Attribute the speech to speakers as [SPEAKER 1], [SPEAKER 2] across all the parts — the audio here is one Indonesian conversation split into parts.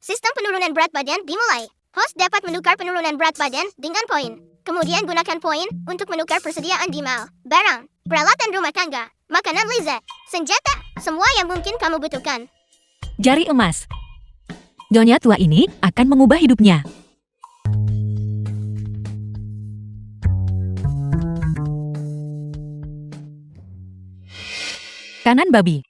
[SPEAKER 1] Sistem penurunan berat badan dimulai. Host dapat menukar penurunan berat badan dengan poin. Kemudian gunakan poin untuk menukar persediaan di mall, barang, peralatan rumah tangga, makanan lezat, senjata, semua yang mungkin kamu butuhkan.
[SPEAKER 2] Jari emas. Nyonya tua ini akan mengubah hidupnya. Kanan babi.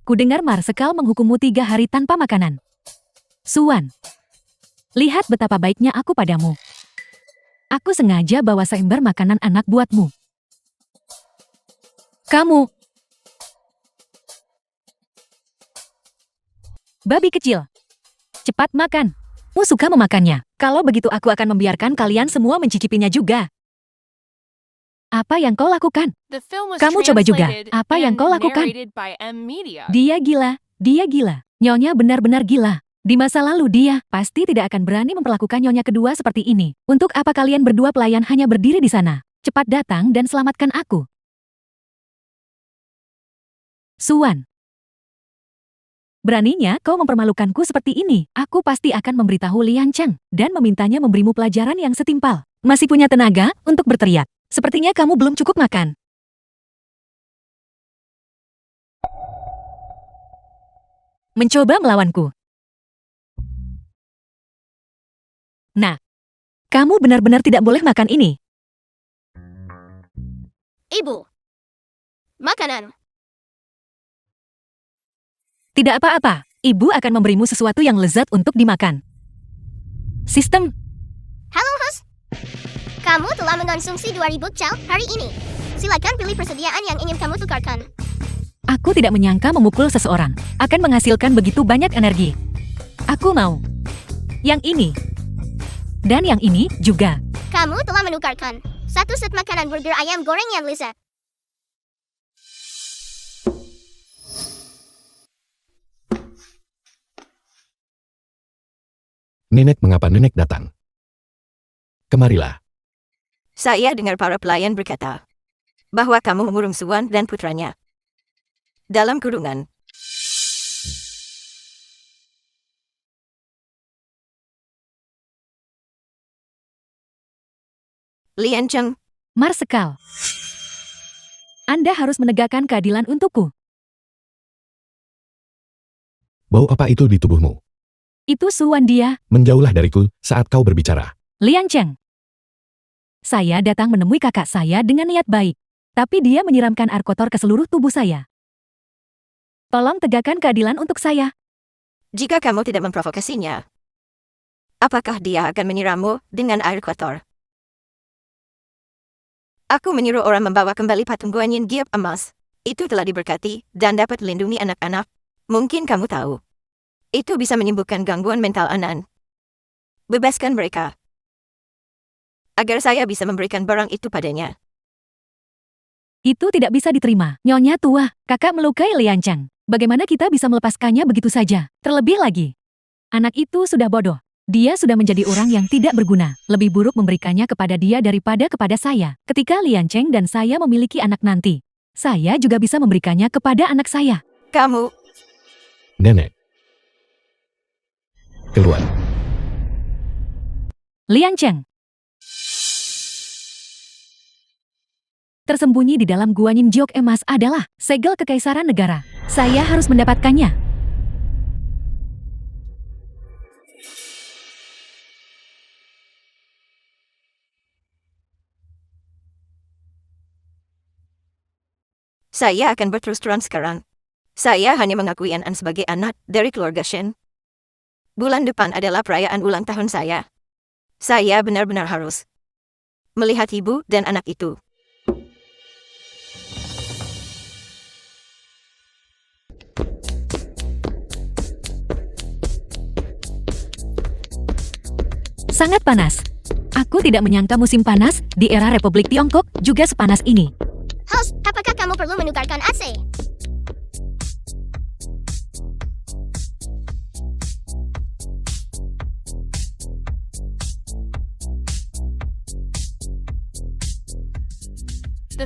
[SPEAKER 2] Kudengar Marsekal menghukummu 3 hari tanpa makanan. Suan, lihat betapa baiknya aku padamu. Aku sengaja bawa seember makanan anak buatmu. Kamu, babi kecil, cepat makan. Kamu suka memakannya. Kalau begitu aku akan membiarkan kalian semua mencicipinya juga. Apa yang kau lakukan? Kamu coba juga. Apa yang kau lakukan? Dia gila, dia gila. Nyonya benar-benar gila. Di masa lalu dia pasti tidak akan berani memperlakukan nyonya kedua seperti ini. Untuk apa kalian berdua pelayan hanya berdiri di sana? Cepat datang dan selamatkan aku. Suan. Beraninya kau mempermalukanku seperti ini. Aku pasti akan memberitahu Lian Cheng dan memintanya memberimu pelajaran yang setimpal. Masih punya tenaga untuk berteriak. Sepertinya kamu belum cukup makan. Mencoba melawanku. Nah, kamu benar-benar tidak boleh makan ini.
[SPEAKER 1] Ibu. Makanan.
[SPEAKER 2] Tidak apa-apa, ibu akan memberimu sesuatu yang lezat untuk dimakan. Sistem.
[SPEAKER 1] Halo host. Kamu telah mengonsumsi 2000 chow hari ini. Silakan pilih persediaan yang ingin kamu tukarkan.
[SPEAKER 2] Aku tidak menyangka memukul seseorang akan menghasilkan begitu banyak energi. Aku mau yang ini. Dan yang ini juga.
[SPEAKER 1] Kamu telah menukarkan 1 set makanan burger ayam goreng yang lezat.
[SPEAKER 3] Nenek, mengapa nenek datang? Kemarilah.
[SPEAKER 4] Saya dengar para pelayan berkata bahwa kamu mengurung Suan dan putranya dalam kurungan. Lian Cheng,
[SPEAKER 2] Marsekal. Anda harus menegakkan keadilan untukku.
[SPEAKER 3] Bau apa itu di tubuhmu?
[SPEAKER 2] Itu Suan dia,
[SPEAKER 3] Menjauhlah dariku saat kau berbicara.
[SPEAKER 2] Lian Cheng. Saya datang menemui kakak saya dengan niat baik. Tapi dia menyiramkan air kotor ke seluruh tubuh saya. Tolong tegakkan keadilan untuk saya.
[SPEAKER 4] jika kamu tidak memprovokasinya, apakah dia akan menyirammu dengan air kotor? Aku menyuruh orang membawa kembali patung Guanyin Giap emas. Itu telah diberkati dan dapat melindungi anak-anak. Mungkin kamu tahu. Itu bisa menyembuhkan gangguan mental Anan. Bebaskan mereka. Agar saya bisa memberikan barang itu padanya.
[SPEAKER 2] Itu tidak bisa diterima. Nyonya tua, kakak melukai Lian Cheng. Bagaimana kita bisa melepaskannya begitu saja? Terlebih lagi, anak itu sudah bodoh. Dia sudah menjadi orang yang tidak berguna. Lebih buruk memberikannya kepada dia daripada kepada saya. Ketika Lian Cheng dan saya memiliki anak nanti, saya juga bisa memberikannya kepada anak saya.
[SPEAKER 4] Kamu,
[SPEAKER 3] Nenek. Keluar.
[SPEAKER 2] Lian Cheng tersembunyi di dalam Guanyin Jiok emas adalah segel kekaisaran negara. Saya harus mendapatkannya.
[SPEAKER 4] saya akan berterus terang sekarang. Saya hanya mengakui Anan sebagai anak dari keluarga Shen. Bulan depan adalah perayaan ulang tahun saya. Saya benar-benar harus melihat ibu dan anak itu.
[SPEAKER 2] Sangat panas. Aku tidak menyangka musim panas di era Republik Tiongkok juga sepanas ini.
[SPEAKER 1] Host, apakah kamu perlu menukarkan AC?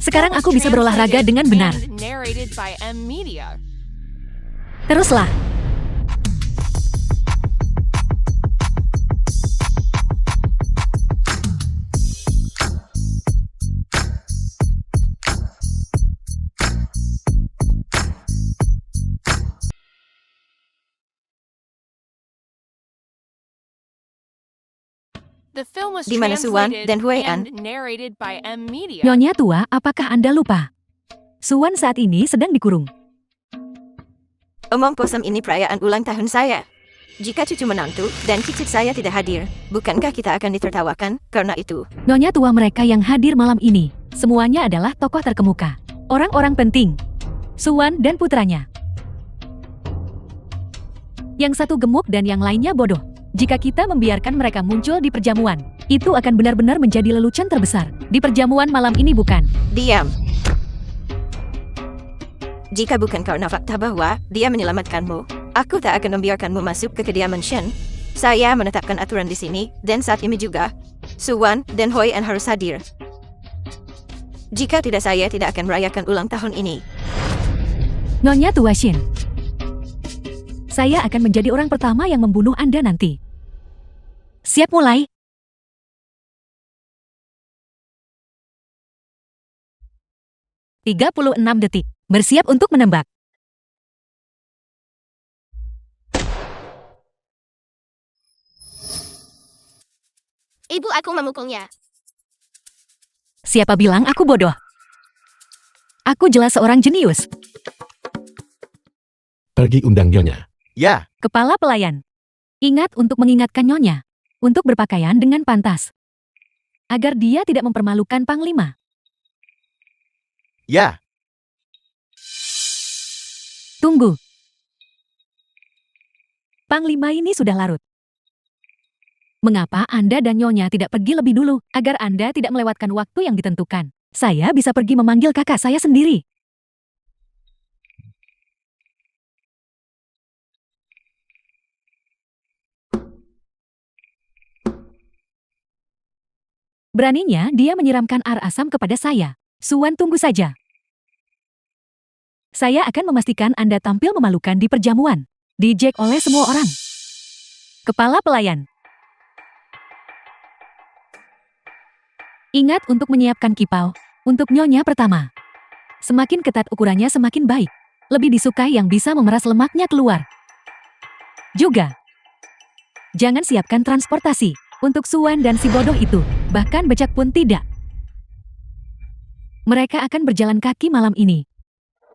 [SPEAKER 2] Sekarang aku bisa berolahraga dengan benar. Teruslah.
[SPEAKER 4] Di mana Suwan dan Huian?
[SPEAKER 2] Nyonya tua, apakah Anda lupa? Suwan saat ini sedang dikurung.
[SPEAKER 4] Omong kosong, ini perayaan ulang tahun saya. Jika cucu menantu dan cicit saya tidak hadir, bukankah kita akan ditertawakan karena itu?
[SPEAKER 2] Nyonya tua, mereka yang hadir malam ini, semuanya adalah tokoh terkemuka. Orang-orang penting. Suwan dan putranya. Yang satu gemuk dan yang lainnya bodoh. Jika kita membiarkan mereka muncul di perjamuan, itu akan benar-benar menjadi lelucon terbesar. Di perjamuan malam ini bukan.
[SPEAKER 4] Diam. Jika bukan karena fakta bahwa dia menyelamatkanmu, aku tak akan membiarkanmu masuk ke kediaman Shen. Saya menetapkan aturan di sini, dan saat ini juga, Suwan dan Huian harus hadir. Jika tidak, saya tidak akan merayakan ulang tahun ini.
[SPEAKER 2] Nyonya tua Shin, saya akan menjadi orang pertama yang membunuh Anda nanti. Siap mulai? ...36 detik. Bersiap untuk menembak.
[SPEAKER 1] Ibu, aku memukulnya.
[SPEAKER 2] Siapa bilang aku bodoh? Aku jelas seorang jenius.
[SPEAKER 3] Pergi undang Nyonya.
[SPEAKER 5] Ya,
[SPEAKER 2] Kepala pelayan. Ingat untuk mengingatkan Nyonya. Untuk berpakaian dengan pantas. Agar dia tidak mempermalukan Panglima.
[SPEAKER 5] ya.
[SPEAKER 2] Tunggu. Panglima ini sudah larut. Mengapa Anda dan Nyonya tidak pergi lebih dulu, agar Anda tidak melewatkan waktu yang ditentukan? Saya bisa pergi memanggil kakak saya sendiri. Beraninya dia menyiramkan air asam kepada saya. Suwan, tunggu saja. Saya akan memastikan Anda tampil memalukan di perjamuan. Dijek oleh semua orang. Kepala pelayan. Ingat untuk menyiapkan kipau. Untuk Nyonya pertama. Semakin ketat ukurannya semakin baik. Lebih disukai yang bisa memeras lemaknya keluar. Juga. Jangan siapkan transportasi. Untuk Suwan dan si bodoh itu. Bahkan becak pun tidak. Mereka akan berjalan kaki malam ini.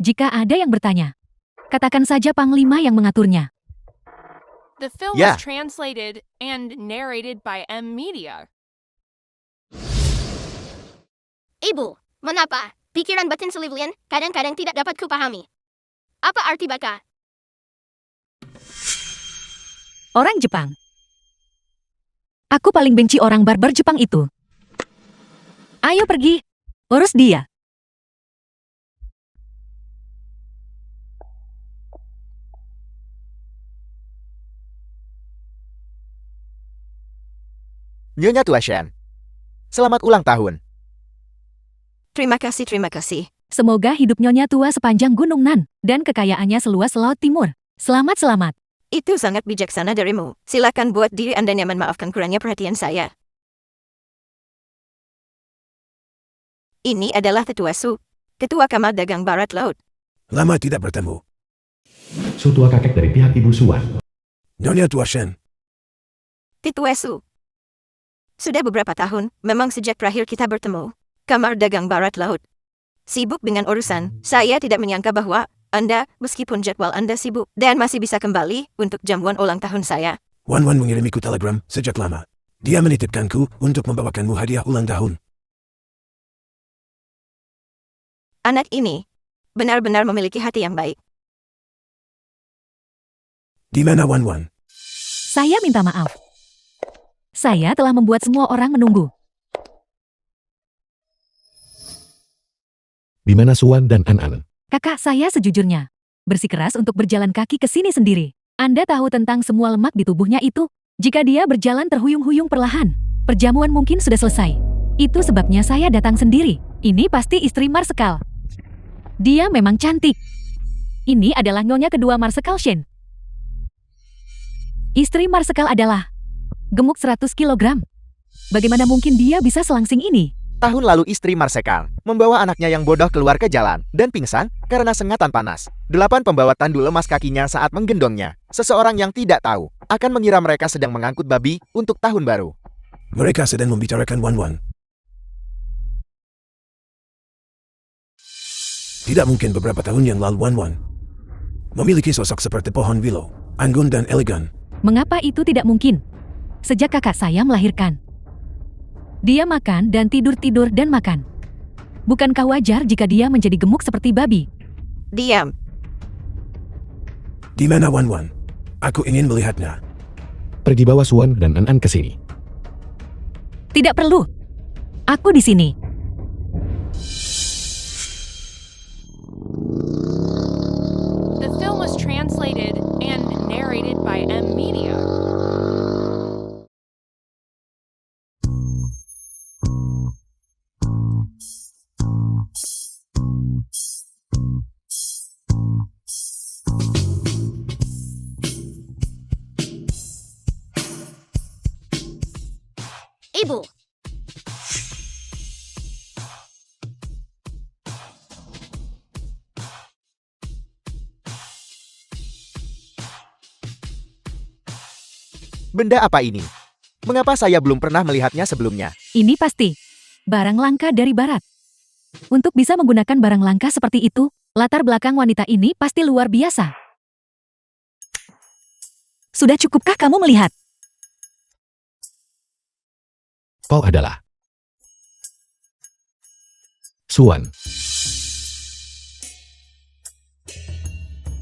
[SPEAKER 2] Jika ada yang bertanya, katakan saja Panglima yang mengaturnya.
[SPEAKER 6] The film
[SPEAKER 5] Yeah.
[SPEAKER 6] was translated and narrated by M Media.
[SPEAKER 1] Ibu, mengapa? Pikiran batin Sylvian kadang-kadang tidak dapat kupahami. Apa arti baka?
[SPEAKER 2] Orang Jepang. Aku paling benci orang barbar Jepang itu. Ayo pergi, urus dia.
[SPEAKER 5] Nyonya tua Shen. Selamat ulang tahun.
[SPEAKER 4] Terima kasih, terima kasih.
[SPEAKER 2] Semoga hidup Nyonya tua sepanjang Gunung Nan, dan kekayaannya seluas Laut Timur. Selamat-selamat.
[SPEAKER 4] Itu sangat bijaksana darimu. Silakan buat diri Anda nyaman, maafkan kurangnya perhatian saya. Ini adalah Tetua Su, Ketua Kamar Dagang Barat Laut.
[SPEAKER 7] Lama tidak bertemu.
[SPEAKER 3] Su tua kakek dari pihak Ibu Suwan.
[SPEAKER 7] Nyonya tua Shen.
[SPEAKER 4] Tetua Su. Sudah beberapa tahun, memang sejak terakhir kita bertemu. Kamar Dagang Barat Laut. Sibuk dengan urusan, saya tidak menyangka bahwa Anda, meskipun jadwal Anda sibuk, dan masih bisa kembali untuk jamuan ulang tahun saya.
[SPEAKER 7] Wan Wan mengirimiku telegram sejak lama. Dia menitipkanku untuk membawakanmu hadiah ulang tahun.
[SPEAKER 4] Anak ini benar-benar memiliki hati yang baik.
[SPEAKER 7] Di mana Wan Wan?
[SPEAKER 2] Saya minta maaf. Saya telah membuat semua orang menunggu.
[SPEAKER 3] Di mana Suwan dan An-An?
[SPEAKER 2] Kakak saya sejujurnya bersikeras untuk berjalan kaki ke sini sendiri. Anda tahu tentang semua lemak di tubuhnya itu? Jika dia berjalan terhuyung-huyung perlahan, perjamuan mungkin sudah selesai. Itu sebabnya saya datang sendiri. Ini pasti istri Marsekal. Dia memang cantik. Ini adalah nyonya kedua Marsekal Shen. Istri Marsekal adalah gemuk 100 kg. Bagaimana mungkin dia bisa selangsing ini?
[SPEAKER 5] Tahun lalu istri Marsekal membawa anaknya yang bodoh keluar ke jalan dan pingsan karena sengatan panas. 8 pembawa tandu lemas kakinya saat menggendongnya. Seseorang yang tidak tahu akan mengira mereka sedang mengangkut babi untuk tahun baru.
[SPEAKER 7] Mereka sedang membicarakan Wan. Tidak mungkin beberapa tahun yang lalu Wan memiliki sosok seperti pohon willow, anggun dan elegan.
[SPEAKER 2] Mengapa itu tidak mungkin? Sejak kakak saya melahirkan, dia makan dan tidur dan makan. Bukankah wajar jika dia menjadi gemuk seperti babi?
[SPEAKER 4] Diam.
[SPEAKER 7] Di mana Wan? Aku ingin melihatnya.
[SPEAKER 3] Pergi bawa Suan dan An ke sini.
[SPEAKER 2] Tidak perlu. Aku di sini.
[SPEAKER 6] The film was translated and narrated by M Media.
[SPEAKER 1] Ibu.
[SPEAKER 5] Benda apa ini? Mengapa saya belum pernah melihatnya sebelumnya?
[SPEAKER 2] Ini pasti barang langka dari barat. Untuk bisa menggunakan barang langka seperti itu, latar belakang wanita ini pasti luar biasa. Sudah cukupkah kamu melihat?
[SPEAKER 3] Kau adalah Suan.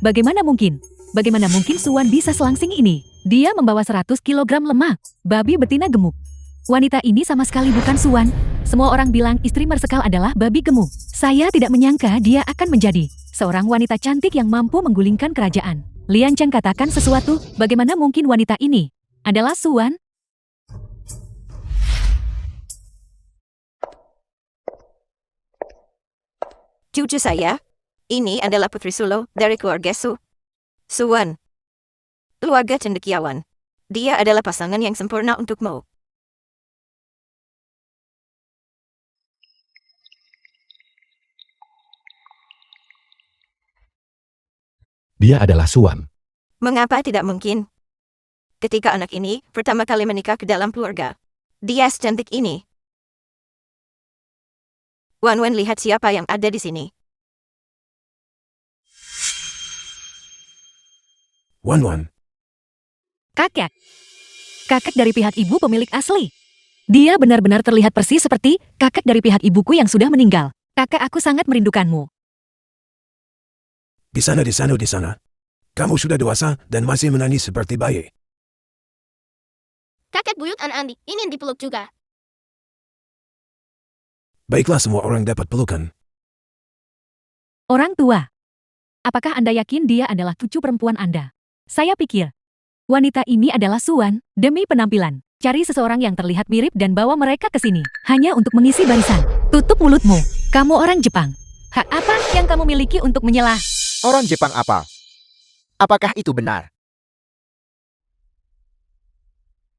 [SPEAKER 2] Bagaimana mungkin? Bagaimana mungkin Suan bisa selangsing ini? Dia membawa 100 kg lemak, babi betina gemuk. Wanita ini sama sekali bukan Suan. Semua orang bilang istri Marsekal adalah babi gemuk. Saya tidak menyangka dia akan menjadi seorang wanita cantik yang mampu menggulingkan kerajaan. Lian Chen katakan sesuatu, bagaimana mungkin wanita ini adalah Suan?
[SPEAKER 4] Cucu saya, ini adalah putri sulung dari keluarga Suan. Keluarga cendekiawan. Dia adalah pasangan yang sempurna untukmu.
[SPEAKER 3] Dia adalah Suan.
[SPEAKER 4] Mengapa tidak mungkin? Ketika anak ini pertama kali menikah ke dalam keluarga, dia secantik ini. Wan, lihat siapa yang ada di sini.
[SPEAKER 7] Wan.
[SPEAKER 2] Kakek. Kakek dari pihak ibu pemilik asli. Dia benar-benar terlihat persis seperti kakek dari pihak ibuku yang sudah meninggal. Kakek, aku sangat merindukanmu.
[SPEAKER 7] Di sana. Kamu sudah dewasa dan masih menangis seperti bayi.
[SPEAKER 1] Kakek buyut Andi ingin dipeluk juga.
[SPEAKER 7] Baiklah, semua orang dapat pelukan.
[SPEAKER 2] Orang tua. Apakah Anda yakin dia adalah cucu perempuan Anda? Saya pikir, wanita ini adalah Suan, demi penampilan. Cari seseorang yang terlihat mirip dan bawa mereka ke sini, hanya untuk mengisi barisan. Tutup mulutmu, kamu orang Jepang. Hak apa yang kamu miliki untuk menyela?
[SPEAKER 5] Orang Jepang apa? Apakah itu benar?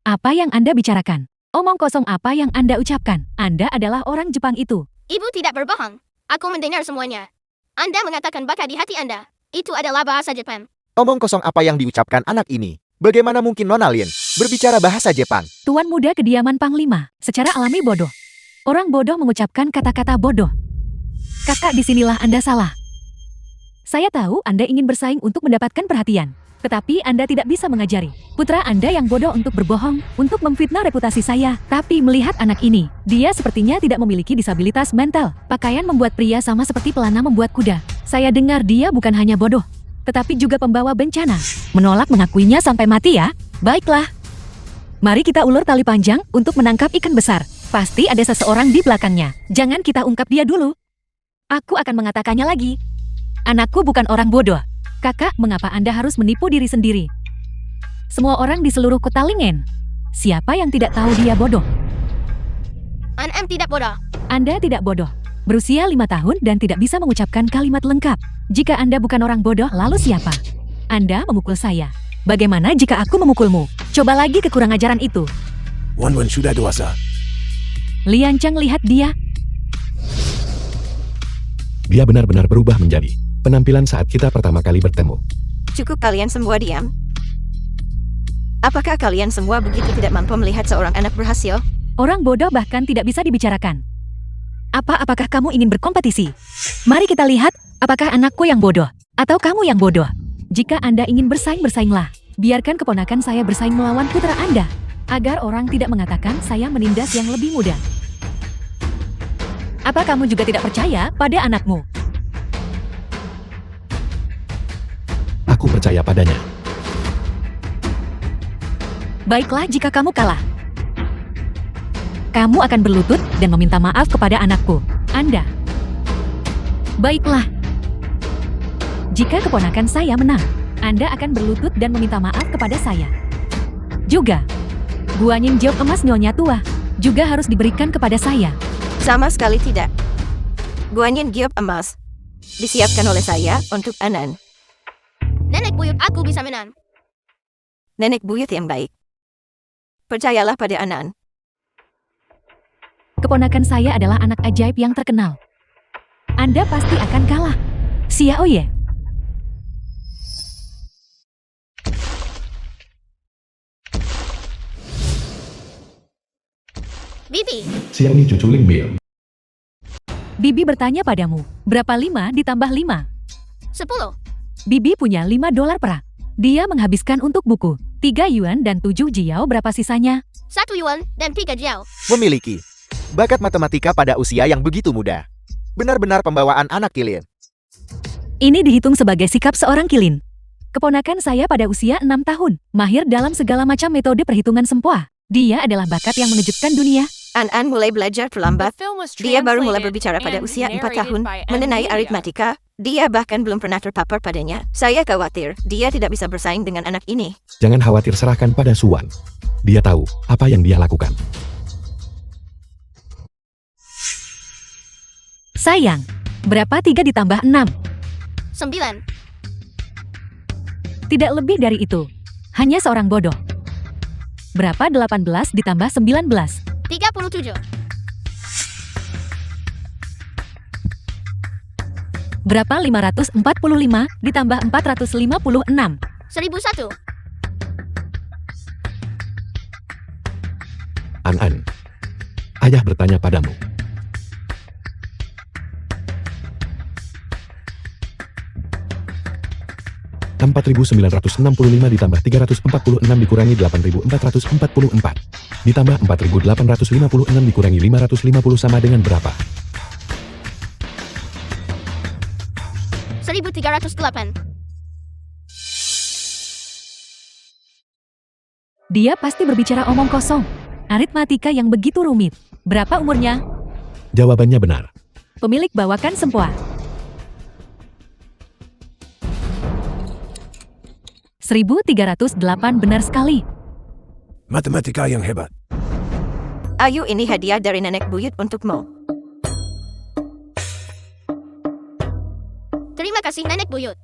[SPEAKER 2] Apa yang Anda bicarakan? Omong kosong apa yang Anda ucapkan? Anda adalah orang Jepang itu.
[SPEAKER 1] Ibu tidak berbohong. Aku mendengar semuanya. Anda mengatakan baka di hati Anda. Itu adalah bahasa Jepang.
[SPEAKER 5] Omong kosong apa yang diucapkan anak ini? Bagaimana mungkin Nona Lin berbicara bahasa Jepang?
[SPEAKER 2] Tuan muda kediaman Panglima, secara alami bodoh. Orang bodoh mengucapkan kata-kata bodoh. Kakak, disinilah Anda salah. Saya tahu Anda ingin bersaing untuk mendapatkan perhatian. Tetapi Anda tidak bisa mengajari putra Anda yang bodoh untuk berbohong, untuk memfitnah reputasi saya. Tapi melihat anak ini, dia sepertinya tidak memiliki disabilitas mental. Pakaian membuat pria sama seperti pelana membuat kuda. Saya dengar dia bukan hanya bodoh, tetapi juga pembawa bencana. Menolak mengakuinya sampai mati ya? Baiklah. Mari kita ulur tali panjang untuk menangkap ikan besar. Pasti ada seseorang di belakangnya. Jangan kita ungkap dia dulu. Aku akan mengatakannya lagi. Anakku bukan orang bodoh. Kakak, mengapa Anda harus menipu diri sendiri? Semua orang di seluruh kota Lingen. Siapa yang tidak tahu dia bodoh?
[SPEAKER 1] Tidak bodoh.
[SPEAKER 2] Anda tidak bodoh. Berusia 5 tahun dan tidak bisa mengucapkan kalimat lengkap. Jika Anda bukan orang bodoh, lalu siapa? Anda memukul saya. Bagaimana jika aku memukulmu? Coba lagi kekurang ajaran itu.
[SPEAKER 7] Wan sudah dewasa.
[SPEAKER 2] Lian Cheng lihat dia.
[SPEAKER 3] Dia benar-benar berubah menjadi penampilan saat kita pertama kali bertemu.
[SPEAKER 4] Cukup kalian semua diam. Apakah kalian semua begitu tidak mampu melihat seorang anak berhasil?
[SPEAKER 2] Orang bodoh bahkan tidak bisa dibicarakan. Apakah kamu ingin berkompetisi? Mari kita lihat, apakah anakku yang bodoh, atau kamu yang bodoh? Jika Anda ingin bersaing, bersainglah. Biarkan keponakan saya bersaing melawan putra Anda, agar orang tidak mengatakan saya menindas yang lebih muda. Apa kamu juga tidak percaya pada anakmu?
[SPEAKER 3] Aku percaya padanya.
[SPEAKER 2] Baiklah jika kamu kalah. Kamu akan berlutut dan meminta maaf kepada anakku, Anda. Baiklah. Jika keponakan saya menang, Anda akan berlutut dan meminta maaf kepada saya. Juga, Guanyin Jiok emas nyonya tua, juga harus diberikan kepada saya.
[SPEAKER 4] Sama sekali tidak. Guanyin Giop emas disiapkan oleh saya untuk Anan.
[SPEAKER 1] Nenek buyut aku bisa menang.
[SPEAKER 4] Nenek buyut yang baik. Percayalah pada Anan.
[SPEAKER 2] Keponakan saya adalah anak ajaib yang terkenal. Anda pasti akan kalah. Xiaoye.
[SPEAKER 1] Bibi,
[SPEAKER 3] Xiaomi cucu Ling Mil.
[SPEAKER 2] Bibi bertanya padamu, berapa 5 ditambah 5?
[SPEAKER 1] 10.
[SPEAKER 2] Bibi punya $5 perak. Dia menghabiskan untuk buku, 3 yuan dan 7 jiao, berapa sisanya?
[SPEAKER 1] 1 yuan dan 3 jiao.
[SPEAKER 5] Memiliki bakat matematika pada usia yang begitu muda. Benar-benar pembawaan anak kilin.
[SPEAKER 2] Ini dihitung sebagai sikap seorang kilin. Keponakan saya pada usia 6 tahun, mahir dalam segala macam metode perhitungan sempoa. Dia adalah bakat yang mengejutkan dunia.
[SPEAKER 4] An mulai belajar perlambat.
[SPEAKER 6] The film was
[SPEAKER 4] Dia baru mulai
[SPEAKER 6] translated
[SPEAKER 4] berbicara pada
[SPEAKER 6] and
[SPEAKER 4] usia 4
[SPEAKER 6] narrated
[SPEAKER 4] tahun
[SPEAKER 6] by
[SPEAKER 4] mengenai
[SPEAKER 6] Media.
[SPEAKER 4] aritmatika. Dia bahkan belum pernah terpapar padanya. Saya khawatir dia tidak bisa bersaing dengan anak ini.
[SPEAKER 3] Jangan khawatir, serahkan pada Suan. Dia tahu apa yang dia lakukan.
[SPEAKER 2] Sayang, berapa 3 ditambah 6?
[SPEAKER 1] 9.
[SPEAKER 2] Tidak lebih dari itu. Hanya seorang bodoh. Berapa 18 ditambah 19?
[SPEAKER 1] 37.
[SPEAKER 2] Berapa 545 ditambah 456?
[SPEAKER 1] 1001.
[SPEAKER 3] An. Ayah bertanya padamu. $4.965 ditambah 346 dikurangi 8.444. Ditambah 4.856 dikurangi 550 sama dengan berapa?
[SPEAKER 1] 1308.
[SPEAKER 2] Dia pasti berbicara omong kosong. Aritmatika yang begitu rumit. Berapa umurnya?
[SPEAKER 3] Jawabannya benar.
[SPEAKER 2] Pemilik bawakan sempoa. 1308 benar sekali.
[SPEAKER 7] Matematika yang hebat.
[SPEAKER 4] Ayo, ini hadiah dari nenek buyut untukmu.
[SPEAKER 1] Terima kasih nenek buyut.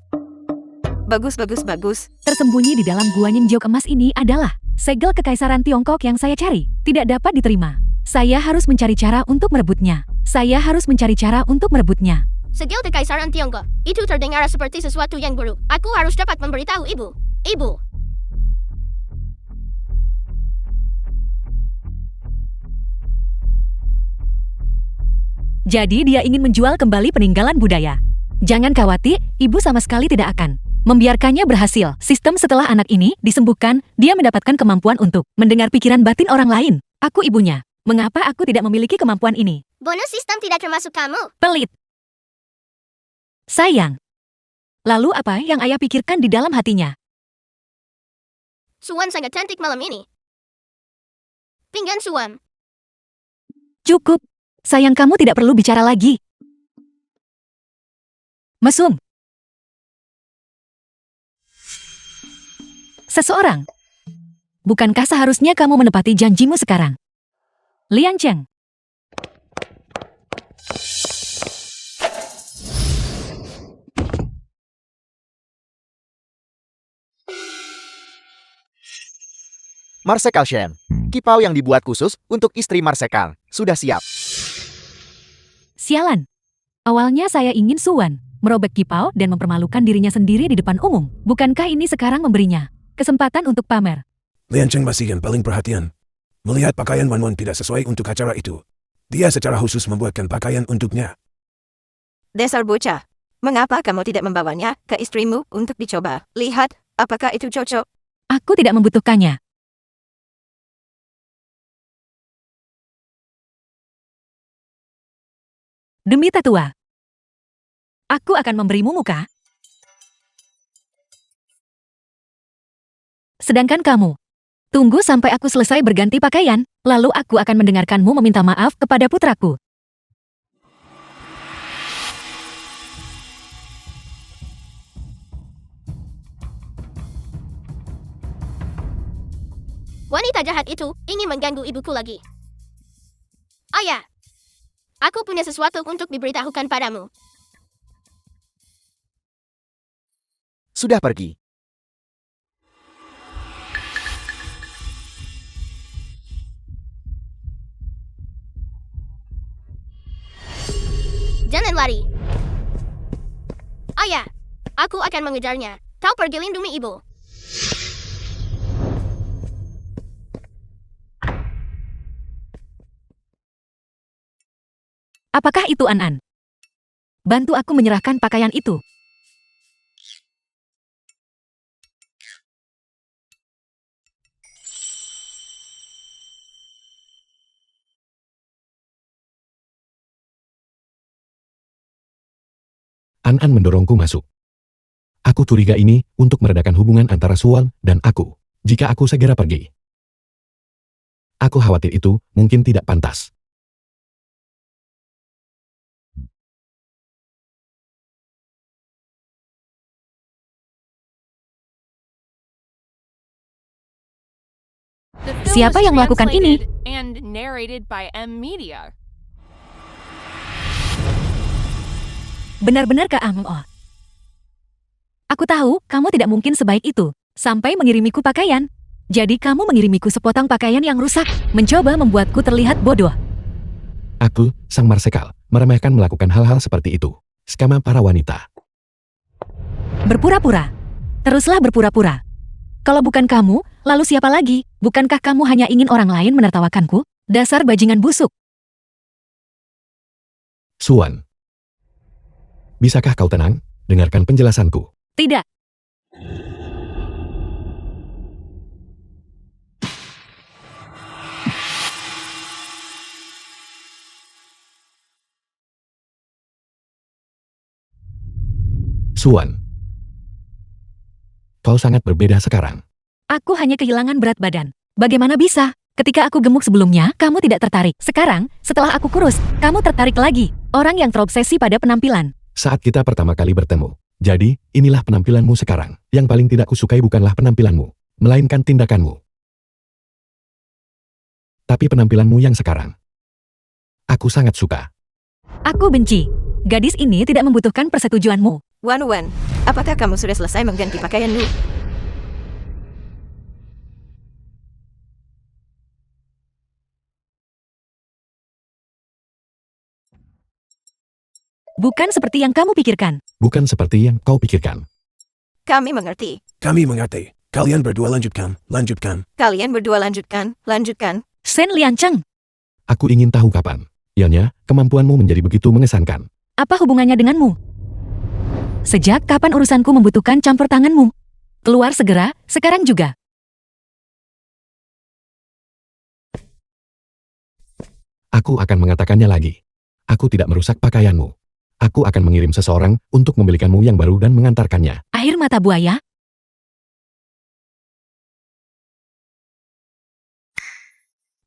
[SPEAKER 4] Bagus, bagus, bagus.
[SPEAKER 2] Tersembunyi di dalam Guanyin Jiok emas ini adalah segel kekaisaran Tiongkok yang saya cari. Tidak dapat diterima. Saya harus mencari cara untuk merebutnya. Saya harus mencari cara untuk merebutnya.
[SPEAKER 1] Segel kekaisaran Tiongkok. Itu terdengar seperti sesuatu yang buruk. Aku harus dapat memberitahu ibu. Ibu.
[SPEAKER 2] Jadi dia ingin menjual kembali peninggalan budaya. Jangan khawatir, ibu sama sekali tidak akan membiarkannya berhasil. Sistem setelah anak ini disembuhkan, dia mendapatkan kemampuan untuk mendengar pikiran batin orang lain. Aku ibunya. Mengapa aku tidak memiliki kemampuan ini?
[SPEAKER 1] Bonus sistem tidak termasuk kamu.
[SPEAKER 2] Pelit. Sayang. Lalu apa yang ayah pikirkan di dalam hatinya?
[SPEAKER 1] Suan sangat cantik malam ini. Pinggan Suan.
[SPEAKER 2] Cukup. Sayang, kamu tidak perlu bicara lagi. Mesum. Seseorang. Bukankah seharusnya kamu menepati janjimu sekarang? Lian Cheng.
[SPEAKER 5] Marsekal Shen. Kipau yang dibuat khusus untuk istri Marsekal. Sudah siap.
[SPEAKER 2] Sialan. Awalnya saya ingin Suwan merobek kipau dan mempermalukan dirinya sendiri di depan umum. Bukankah ini sekarang memberinya kesempatan untuk pamer?
[SPEAKER 7] Lian Cheng masih yang paling perhatian. Melihat pakaian Wan Wan tidak sesuai untuk acara itu, dia secara khusus membuatkan pakaian untuknya.
[SPEAKER 4] Dasar bocah. Mengapa kamu tidak membawanya ke istrimu untuk dicoba? Lihat, apakah itu cocok?
[SPEAKER 2] Aku tidak membutuhkannya. Demi tetua, aku akan memberimu muka. Sedangkan kamu, tunggu sampai aku selesai berganti pakaian, lalu aku akan mendengarkanmu meminta maaf kepada putraku.
[SPEAKER 1] Wanita jahat itu ingin mengganggu ibuku lagi. Ayah, aku punya sesuatu untuk diberitahukan padamu.
[SPEAKER 5] Sudah pergi.
[SPEAKER 1] Jangan lari. Ayah, aku akan mengejarnya. Kau pergi lindungi ibu.
[SPEAKER 2] Apakah itu An-An? Bantu aku menyerahkan pakaian itu.
[SPEAKER 3] An-An mendorongku masuk. Aku curiga ini untuk meredakan hubungan antara Suwan dan aku. Jika aku segera pergi. Aku khawatir itu mungkin tidak pantas.
[SPEAKER 6] The film
[SPEAKER 2] Siapa
[SPEAKER 6] was
[SPEAKER 2] yang melakukan ini?
[SPEAKER 6] translated and narrated by M Media.
[SPEAKER 2] Benar-benar KMO. Aku tahu kamu tidak mungkin sebaik itu, sampai mengirimiku pakaian. Jadi kamu mengirimiku sepotong pakaian yang rusak, mencoba membuatku terlihat bodoh.
[SPEAKER 3] Aku, sang Marsekal, meremehkan melakukan hal-hal seperti itu. Skema para wanita.
[SPEAKER 2] Berpura-pura. Teruslah berpura-pura. Kalau bukan kamu, lalu siapa lagi? Bukankah kamu hanya ingin orang lain menertawakanku? Dasar bajingan busuk.
[SPEAKER 3] Suwan. Bisakah kau tenang? Dengarkan penjelasanku.
[SPEAKER 2] Tidak.
[SPEAKER 3] Suwan. Kau sangat berbeda sekarang.
[SPEAKER 2] Aku hanya kehilangan berat badan. Bagaimana bisa? Ketika aku gemuk sebelumnya, kamu tidak tertarik. Sekarang, setelah aku kurus, kamu tertarik lagi. Orang yang terobsesi pada penampilan.
[SPEAKER 3] Saat kita pertama kali bertemu. Jadi, inilah penampilanmu sekarang. Yang paling tidak kusukai bukanlah penampilanmu, melainkan tindakanmu. Tapi penampilanmu yang sekarang. Aku sangat suka.
[SPEAKER 2] Aku benci. Gadis ini tidak membutuhkan persetujuanmu.
[SPEAKER 4] Wan Wan, apakah kamu sudah selesai mengganti pakaianmu?
[SPEAKER 2] Bukan seperti yang kamu pikirkan.
[SPEAKER 3] Bukan seperti yang kau pikirkan.
[SPEAKER 4] Kami mengerti.
[SPEAKER 7] Kami mengerti. Kalian berdua lanjutkan, lanjutkan.
[SPEAKER 4] Kalian berdua lanjutkan, lanjutkan.
[SPEAKER 2] Sen Lianceng,
[SPEAKER 3] Aku ingin tahu kapan. Ianya, kemampuanmu menjadi begitu mengesankan.
[SPEAKER 2] apa hubungannya denganmu? Sejak kapan urusanku membutuhkan campur tanganmu? Keluar segera, sekarang juga.
[SPEAKER 3] Aku akan mengatakannya lagi. Aku tidak merusak pakaianmu. Aku akan mengirim seseorang untuk membelikanmu yang baru dan mengantarkannya.
[SPEAKER 2] Air mata buaya?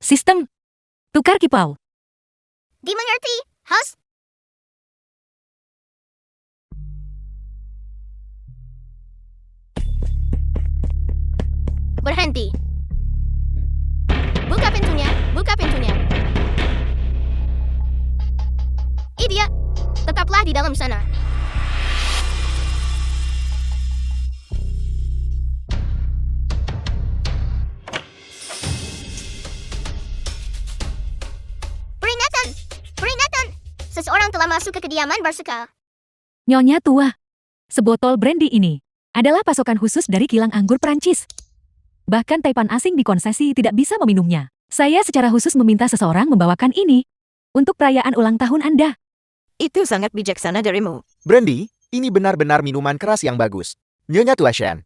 [SPEAKER 2] Sistem. Tukar kipau.
[SPEAKER 1] Dimengerti, host? Berhenti. Buka pintunya, buka pintunya. dia. Tetaplah di dalam sana. Peringatan! Peringatan! Seseorang telah masuk ke kediaman Marsekal.
[SPEAKER 2] Nyonya tua. Sebotol brandy ini adalah pasokan khusus dari kilang anggur Prancis. Bahkan taipan asing di konsesi tidak bisa meminumnya. Saya secara khusus meminta seseorang membawakan ini untuk perayaan ulang tahun Anda.
[SPEAKER 4] Itu sangat bijaksana darimu.
[SPEAKER 5] Brandy, ini benar-benar minuman keras yang bagus. Nyonya tua Shen,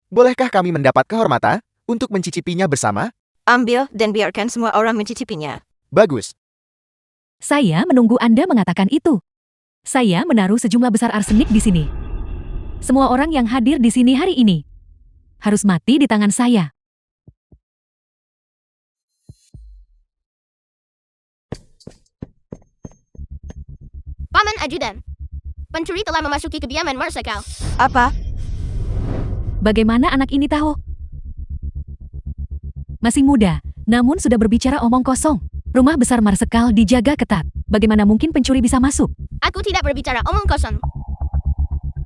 [SPEAKER 5] bolehkah kami mendapat kehormatan untuk mencicipinya bersama?
[SPEAKER 4] Ambil dan biarkan semua orang mencicipinya.
[SPEAKER 5] Bagus.
[SPEAKER 2] Saya menunggu Anda mengatakan itu. Saya menaruh sejumlah besar arsenik di sini. Semua orang yang hadir di sini hari ini harus mati di tangan saya.
[SPEAKER 1] Paman Ajudan. Pencuri telah memasuki kediaman Marsekal.
[SPEAKER 4] Apa?
[SPEAKER 2] Bagaimana anak ini tahu? Masih muda, namun sudah berbicara omong kosong. Rumah besar Marsekal dijaga ketat. Bagaimana mungkin pencuri bisa masuk?
[SPEAKER 1] Aku tidak berbicara omong kosong.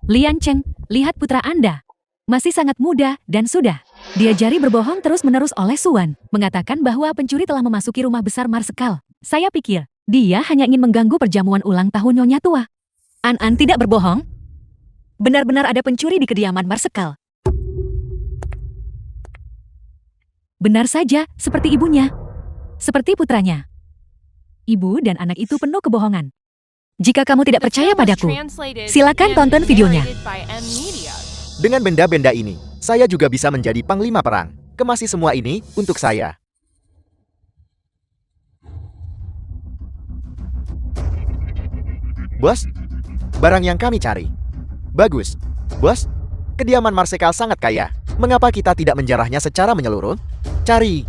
[SPEAKER 2] Lian Cheng, lihat putra Anda. Masih sangat muda dan sudah diajari berbohong terus-menerus oleh Suan, mengatakan bahwa pencuri telah memasuki rumah besar Marsekal. Saya pikir, dia hanya ingin mengganggu perjamuan ulang tahun Nyonya tua. An tidak berbohong. Benar-benar ada pencuri di kediaman Marsekal. Benar saja, seperti ibunya. Seperti putranya. Ibu dan anak itu penuh kebohongan. Jika kamu tidak percaya padaku, silakan tonton videonya.
[SPEAKER 5] Dengan benda-benda ini, saya juga bisa menjadi panglima perang. Kemasi semua ini untuk saya. Bos, barang yang kami cari. Bagus. Bos, kediaman Marsekal sangat kaya. Mengapa kita tidak menjarahnya secara menyeluruh? Cari.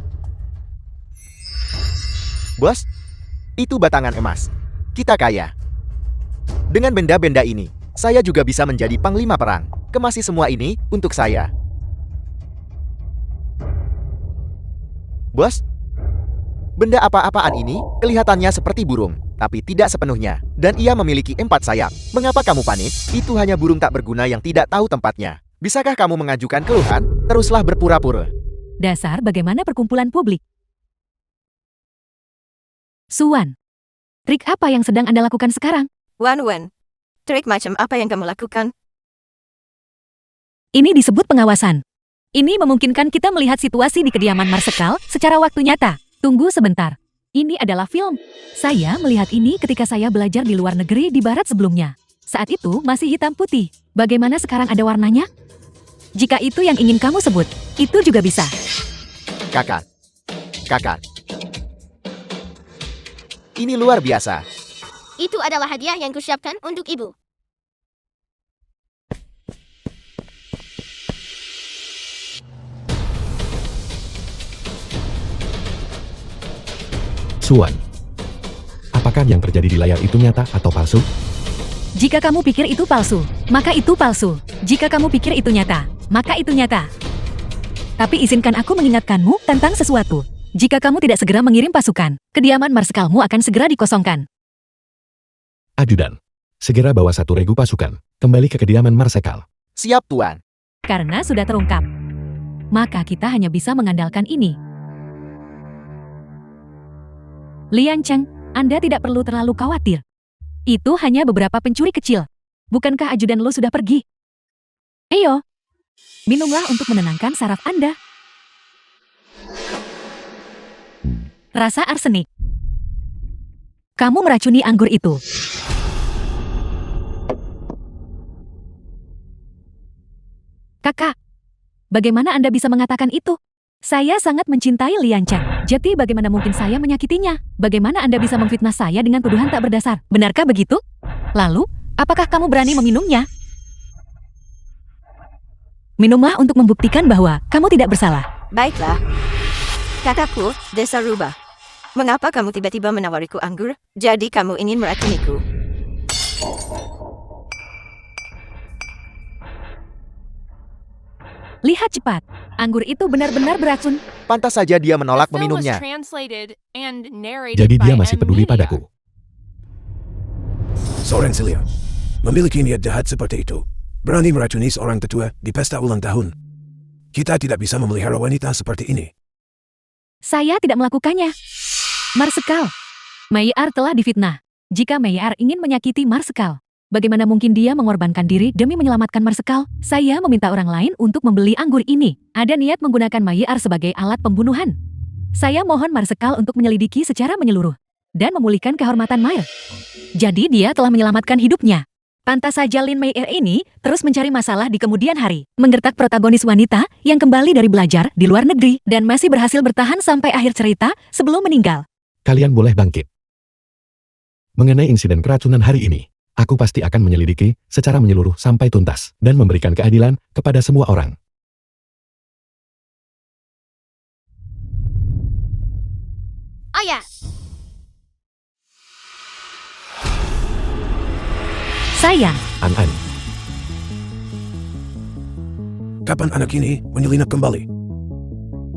[SPEAKER 5] Bos, itu batangan emas. Kita kaya. Dengan benda-benda ini, saya juga bisa menjadi panglima perang. Kemasi semua ini untuk saya. Bos, benda apa-apaan ini kelihatannya seperti burung, tapi tidak sepenuhnya. Dan ia memiliki 4 sayap. Mengapa kamu panik? Itu hanya burung tak berguna yang tidak tahu tempatnya. Bisakah kamu mengajukan keluhan? Teruslah berpura-pura.
[SPEAKER 2] Dasar bagaimana perkumpulan publik. Suan, trik apa yang sedang Anda lakukan sekarang?
[SPEAKER 4] Wan, trik macam apa yang kamu lakukan?
[SPEAKER 2] Ini disebut pengawasan. Ini memungkinkan kita melihat situasi di kediaman Marsekal secara waktu nyata. Tunggu sebentar. Ini adalah film. Saya melihat ini ketika saya belajar di luar negeri di barat sebelumnya. Saat itu masih hitam putih. Bagaimana sekarang ada warnanya? Jika itu yang ingin kamu sebut, itu juga bisa.
[SPEAKER 5] Kakak. Ini luar biasa.
[SPEAKER 1] Itu adalah hadiah yang kusiapkan untuk ibu.
[SPEAKER 3] Suan, apakah yang terjadi di layar itu nyata atau palsu?
[SPEAKER 2] Jika kamu pikir itu palsu, maka itu palsu. Jika kamu pikir itu nyata, maka itu nyata. Tapi izinkan aku mengingatkanmu tentang sesuatu. Jika kamu tidak segera mengirim pasukan, kediaman Marsekalmu akan segera dikosongkan.
[SPEAKER 3] Ajudan, segera bawa 1 regu pasukan, kembali ke kediaman Marsekal.
[SPEAKER 5] Siap, Tuan.
[SPEAKER 2] Karena sudah terungkap, maka kita hanya bisa mengandalkan ini. Lian Cheng, Anda tidak perlu terlalu khawatir. Itu hanya beberapa pencuri kecil. Bukankah ajudan lo sudah pergi? Ayo, minumlah untuk menenangkan saraf Anda. Rasa arsenik. Kamu meracuni anggur itu. Kakak, bagaimana Anda bisa mengatakan itu? Saya sangat mencintai Lian Cheng. Jadi bagaimana mungkin saya menyakitinya? Bagaimana Anda bisa memfitnah saya dengan tuduhan tak berdasar? Benarkah begitu? Lalu, apakah kamu berani meminumnya? Minumlah untuk membuktikan bahwa kamu tidak bersalah.
[SPEAKER 4] Baiklah. Kataku, Desa Rubah. Mengapa kamu tiba-tiba menawariku anggur? Jadi kamu ingin meracuniku.
[SPEAKER 2] Lihat cepat, anggur itu benar-benar beracun.
[SPEAKER 5] Pantas saja dia menolak meminumnya.
[SPEAKER 3] Jadi dia masih peduli padaku.
[SPEAKER 7] Seorang Celia memiliki niat jahat seperti itu. Berani meracuni seorang tetua di pesta ulang tahun. Kita tidak bisa memelihara wanita seperti ini.
[SPEAKER 2] Saya tidak melakukannya. Marsekal, Maillard telah difitnah. Jika Maillard ingin menyakiti Marsekal, bagaimana mungkin dia mengorbankan diri demi menyelamatkan Marsekal? Saya meminta orang lain untuk membeli anggur ini. Ada niat menggunakan Maillard sebagai alat pembunuhan. Saya mohon Marsekal untuk menyelidiki secara menyeluruh dan memulihkan kehormatan Maillard. Jadi dia telah menyelamatkan hidupnya. Pantas saja Lin Maillard ini terus mencari masalah di kemudian hari, menggertak protagonis wanita yang kembali dari belajar di luar negeri dan masih berhasil bertahan sampai akhir cerita sebelum meninggal.
[SPEAKER 3] Kalian boleh bangkit. Mengenai insiden keracunan hari ini, aku pasti akan menyelidiki secara menyeluruh sampai tuntas dan memberikan keadilan kepada semua orang.
[SPEAKER 1] Oh ya,
[SPEAKER 2] Saya,
[SPEAKER 3] An-An,
[SPEAKER 7] Kapan anak ini menyelinap kembali?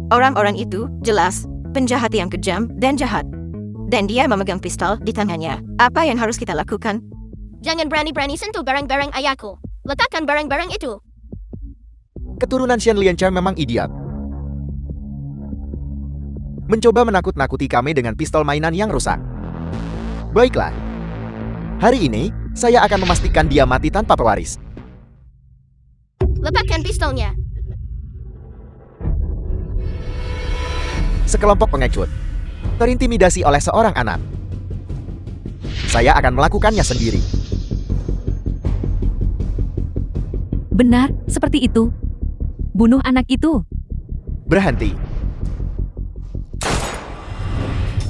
[SPEAKER 4] Orang-orang itu jelas penjahat yang kejam dan jahat. Dan dia memegang pistol di tangannya. Apa yang harus kita lakukan?
[SPEAKER 1] jangan berani-berani sentuh barang-barang ayahku. Letakkan barang-barang itu.
[SPEAKER 5] Keturunan Shen Liancheng memang idiot. Mencoba menakut-nakuti kami dengan pistol mainan yang rusak. Baiklah. Hari ini, saya akan memastikan dia mati tanpa pewaris.
[SPEAKER 1] Lepaskan pistolnya.
[SPEAKER 5] Sekelompok pengecut. Terintimidasi oleh seorang anak. Saya akan melakukannya sendiri.
[SPEAKER 2] benar, seperti itu. Bunuh anak itu.
[SPEAKER 5] Berhenti.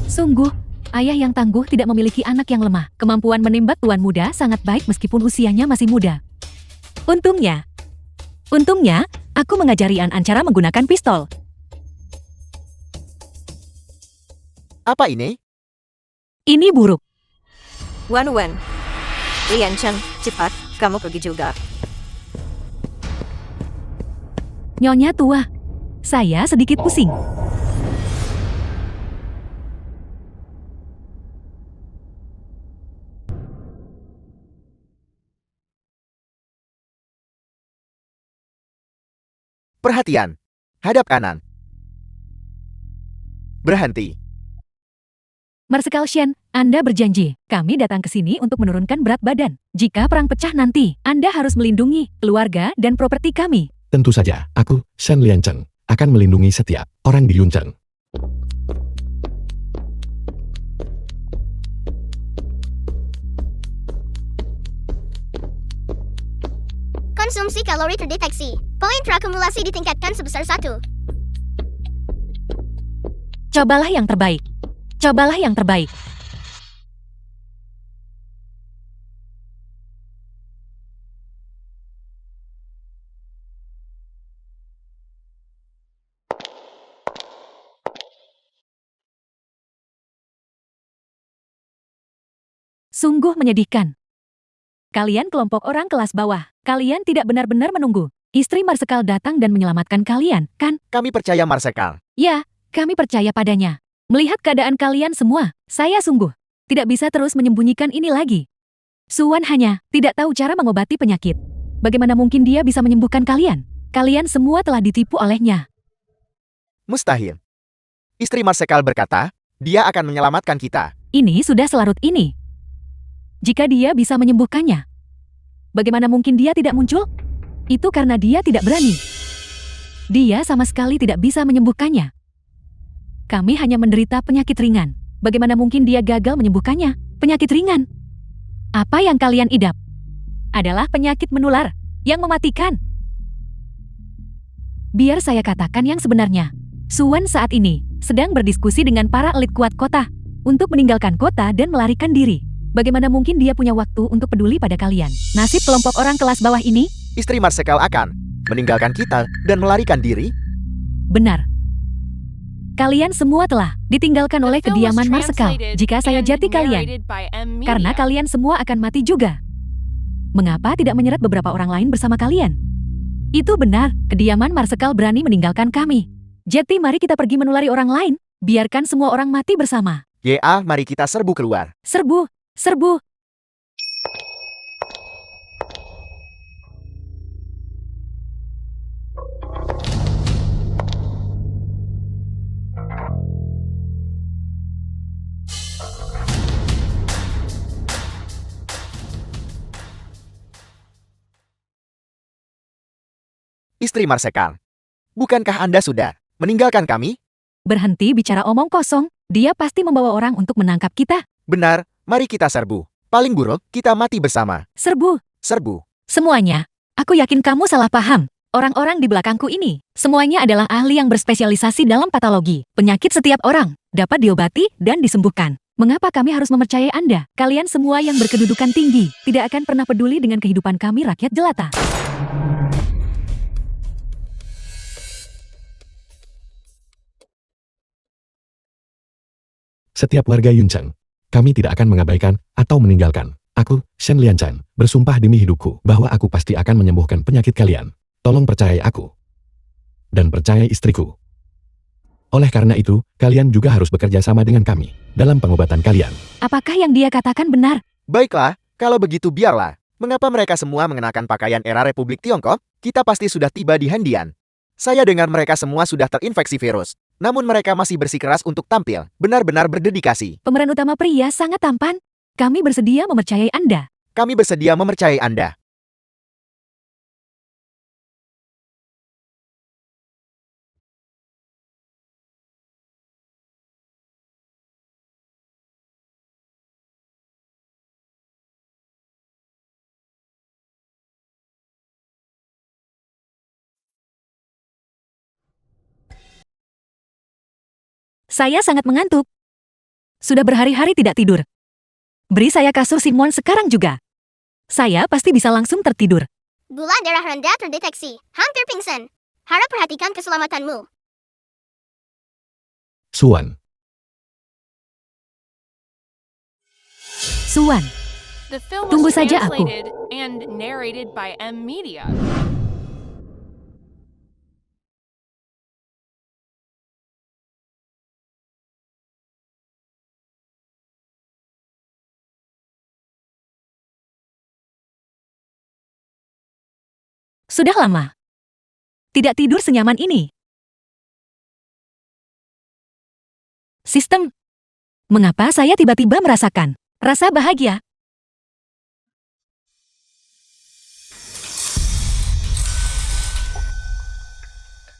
[SPEAKER 2] Sungguh, ayah yang tangguh tidak memiliki anak yang lemah. Kemampuan menembak tuan muda sangat baik meskipun usianya masih muda. Untungnya, aku mengajari An-An cara menggunakan pistol.
[SPEAKER 5] Apa ini?
[SPEAKER 2] Ini buruk.
[SPEAKER 4] Wan, Liancheng, cepat, kamu pergi juga.
[SPEAKER 2] Nyonya tua, saya sedikit pusing.
[SPEAKER 5] Perhatian. Hadap kanan. Berhenti.
[SPEAKER 2] Marsekal Shen, Anda berjanji, kami datang ke sini untuk menurunkan berat badan. Jika perang pecah nanti, Anda harus melindungi keluarga dan properti kami.
[SPEAKER 3] Tentu saja, aku, Shen Liancheng, akan melindungi setiap orang di Yuncheng.
[SPEAKER 1] Konsumsi kalori terdeteksi. Poin terakumulasi ditingkatkan sebesar 1.
[SPEAKER 2] Cobalah yang terbaik. Cobalah yang terbaik. Sungguh menyedihkan. Kalian kelompok orang kelas bawah. Kalian tidak benar-benar menunggu istri Marsekal datang dan menyelamatkan kalian, kan?
[SPEAKER 5] Kami percaya Marsekal.
[SPEAKER 2] Ya, kami percaya padanya. Melihat keadaan kalian semua, saya sungguh tidak bisa terus menyembunyikan ini lagi. Suwan hanya tidak tahu cara mengobati penyakit. Bagaimana mungkin dia bisa menyembuhkan kalian? Kalian semua telah ditipu olehnya.
[SPEAKER 5] Mustahil. Istri Marsekal berkata, dia akan menyelamatkan kita.
[SPEAKER 2] Ini sudah selarut ini. Jika dia bisa menyembuhkannya, bagaimana mungkin dia tidak muncul? Itu karena dia tidak berani. Dia sama sekali tidak bisa menyembuhkannya. Kami hanya menderita penyakit ringan. Bagaimana mungkin dia gagal menyembuhkannya? Penyakit ringan. Apa yang kalian idap adalah penyakit menular yang mematikan. Biar saya katakan yang sebenarnya. Suwan saat ini sedang berdiskusi dengan para elit kuat kota untuk meninggalkan kota dan melarikan diri. Bagaimana mungkin dia punya waktu untuk peduli pada kalian? Nasib kelompok orang kelas bawah ini?
[SPEAKER 5] Istri Marsekal akan meninggalkan kita dan melarikan diri.
[SPEAKER 2] Benar. Kalian semua telah ditinggalkan oleh kediaman Marsekal. Jika saya jati kalian, karena kalian semua akan mati juga. Mengapa tidak menyeret beberapa orang lain bersama kalian? Itu benar, kediaman Marsekal berani meninggalkan kami. Jati, mari kita pergi menulari orang lain. Biarkan semua orang mati bersama.
[SPEAKER 5] Ya, mari kita serbu keluar.
[SPEAKER 2] Serbu.
[SPEAKER 5] Istri Marsekal. Bukankah Anda sudah meninggalkan kami?
[SPEAKER 2] Berhenti bicara omong kosong, dia pasti membawa orang untuk menangkap kita.
[SPEAKER 5] Benar, mari kita serbu. Paling buruk, kita mati bersama.
[SPEAKER 2] Serbu,
[SPEAKER 5] Serbu.
[SPEAKER 2] semuanya. Aku yakin kamu salah paham. Orang-orang di belakangku ini, semuanya adalah ahli yang berspesialisasi dalam patologi. Penyakit setiap orang dapat diobati dan disembuhkan. Mengapa kami harus mempercayai Anda? Kalian semua yang berkedudukan tinggi, tidak akan pernah peduli dengan kehidupan kami rakyat jelata.
[SPEAKER 3] Setiap warga Yuncheng, kami tidak akan mengabaikan atau meninggalkan. Aku, Shen Lianchan, bersumpah demi hidupku bahwa aku pasti akan menyembuhkan penyakit kalian. Tolong percayai aku. Dan percayai istriku. Oleh karena itu, kalian juga harus bekerja sama dengan kami dalam pengobatan kalian.
[SPEAKER 2] Apakah yang dia katakan benar?
[SPEAKER 5] Baiklah, kalau begitu biarlah. Mengapa mereka semua mengenakan pakaian era Republik Tiongkok? Kita pasti sudah tiba di Hendian. Saya dengar mereka semua sudah terinfeksi virus. Namun mereka masih bersikeras untuk tampil, benar-benar berdedikasi.
[SPEAKER 2] Pemeran utama pria sangat tampan. Kami bersedia mempercayai Anda.
[SPEAKER 5] Kami bersedia mempercayai Anda.
[SPEAKER 2] Saya sangat mengantuk. Sudah berhari-hari tidak tidur. Beri saya kasur Simon sekarang juga. Saya pasti bisa langsung tertidur.
[SPEAKER 1] Gula darah rendah terdeteksi. Hampir pingsan. Harap perhatikan keselamatanmu.
[SPEAKER 3] Suan.
[SPEAKER 2] Suan,
[SPEAKER 6] The film
[SPEAKER 2] Tunggu
[SPEAKER 6] was
[SPEAKER 2] saja aku.
[SPEAKER 6] translated and narrated by M Media.
[SPEAKER 2] sudah lama. Tidak tidur senyaman ini. Sistem. Mengapa saya tiba-tiba merasakan rasa bahagia?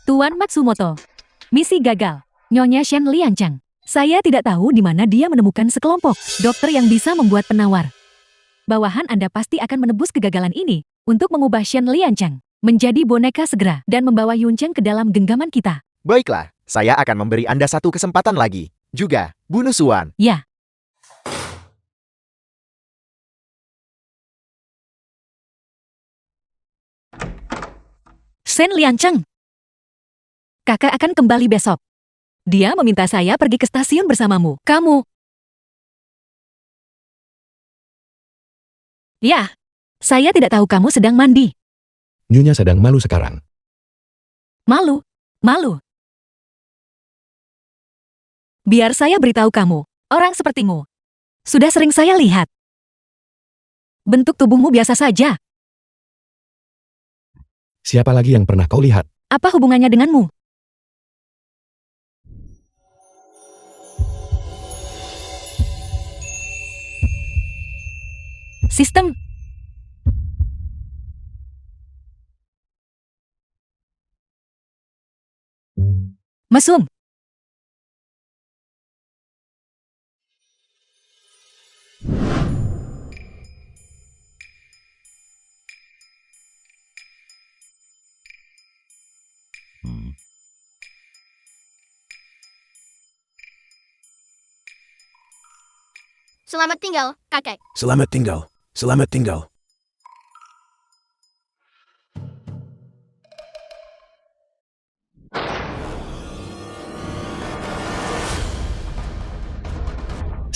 [SPEAKER 2] Tuan Matsumoto. Misi gagal. Nyonya Shen Liancang. Saya tidak tahu di mana dia menemukan sekelompok dokter yang bisa membuat penawar. Bawahan Anda pasti akan menebus kegagalan ini untuk mengubah Shen Liancang menjadi boneka segera dan membawa Yuncheng ke dalam genggaman kita.
[SPEAKER 5] Baiklah, saya akan memberi Anda satu kesempatan lagi. Juga, bunuh Suan.
[SPEAKER 2] Ya. Shen Liancang. Kakak akan kembali besok. Dia meminta saya pergi ke stasiun bersamamu. Kamu. Ya. Saya tidak tahu kamu sedang mandi.
[SPEAKER 3] Nyonya sedang malu sekarang.
[SPEAKER 2] Malu. Malu. Biar saya beritahu kamu, orang sepertimu. Sudah sering saya lihat. Bentuk tubuhmu biasa saja.
[SPEAKER 3] Siapa lagi yang pernah kau lihat?
[SPEAKER 2] Apa hubungannya denganmu? Sistem. Mesum.
[SPEAKER 1] Selamat tinggal, kakek.
[SPEAKER 7] Selamat tinggal. Selamat tinggal.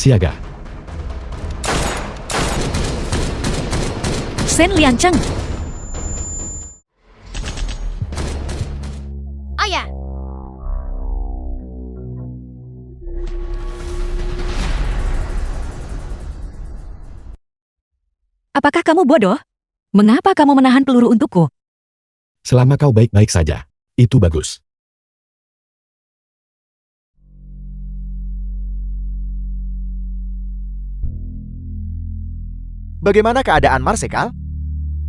[SPEAKER 3] Siaga.
[SPEAKER 2] Shen Liancang.
[SPEAKER 1] Ayah.
[SPEAKER 2] Apakah kamu bodoh? Mengapa kamu menahan peluru untukku?
[SPEAKER 3] Selama kau baik-baik saja, itu bagus.
[SPEAKER 5] Bagaimana keadaan Marsekal?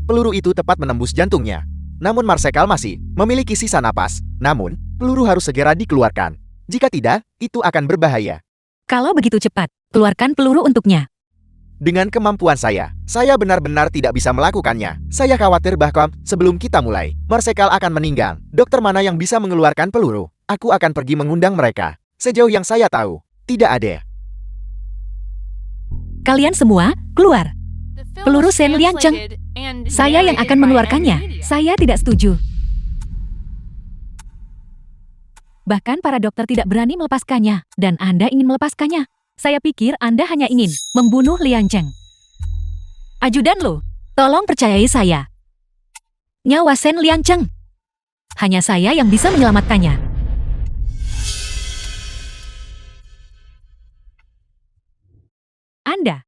[SPEAKER 5] Peluru itu tepat menembus jantungnya. Namun Marsekal masih memiliki sisa napas. Namun, peluru harus segera dikeluarkan. Jika tidak, itu akan berbahaya.
[SPEAKER 2] Kalau begitu cepat, keluarkan peluru untuknya.
[SPEAKER 5] Dengan kemampuan saya benar-benar tidak bisa melakukannya. Saya khawatir bahkan sebelum kita mulai, Marsekal akan meninggal. Dokter mana yang bisa mengeluarkan peluru? Aku akan pergi mengundang mereka. Sejauh yang saya tahu, tidak ada.
[SPEAKER 2] Kalian semua, keluar.
[SPEAKER 6] The film
[SPEAKER 2] Peluru
[SPEAKER 6] was
[SPEAKER 2] Shen Liangcheng.
[SPEAKER 6] translated and
[SPEAKER 2] Saya yang
[SPEAKER 6] narrated
[SPEAKER 2] akan
[SPEAKER 6] by
[SPEAKER 2] mengeluarkannya.
[SPEAKER 6] M-Media.
[SPEAKER 2] Saya tidak setuju. Bahkan para dokter tidak berani melepaskannya, dan Anda ingin melepaskannya. Saya pikir Anda hanya ingin membunuh Liangcheng. Ajudan Lu, tolong percayai saya. Nyawa Shen Liangcheng. Hanya saya yang bisa menyelamatkannya. Anda.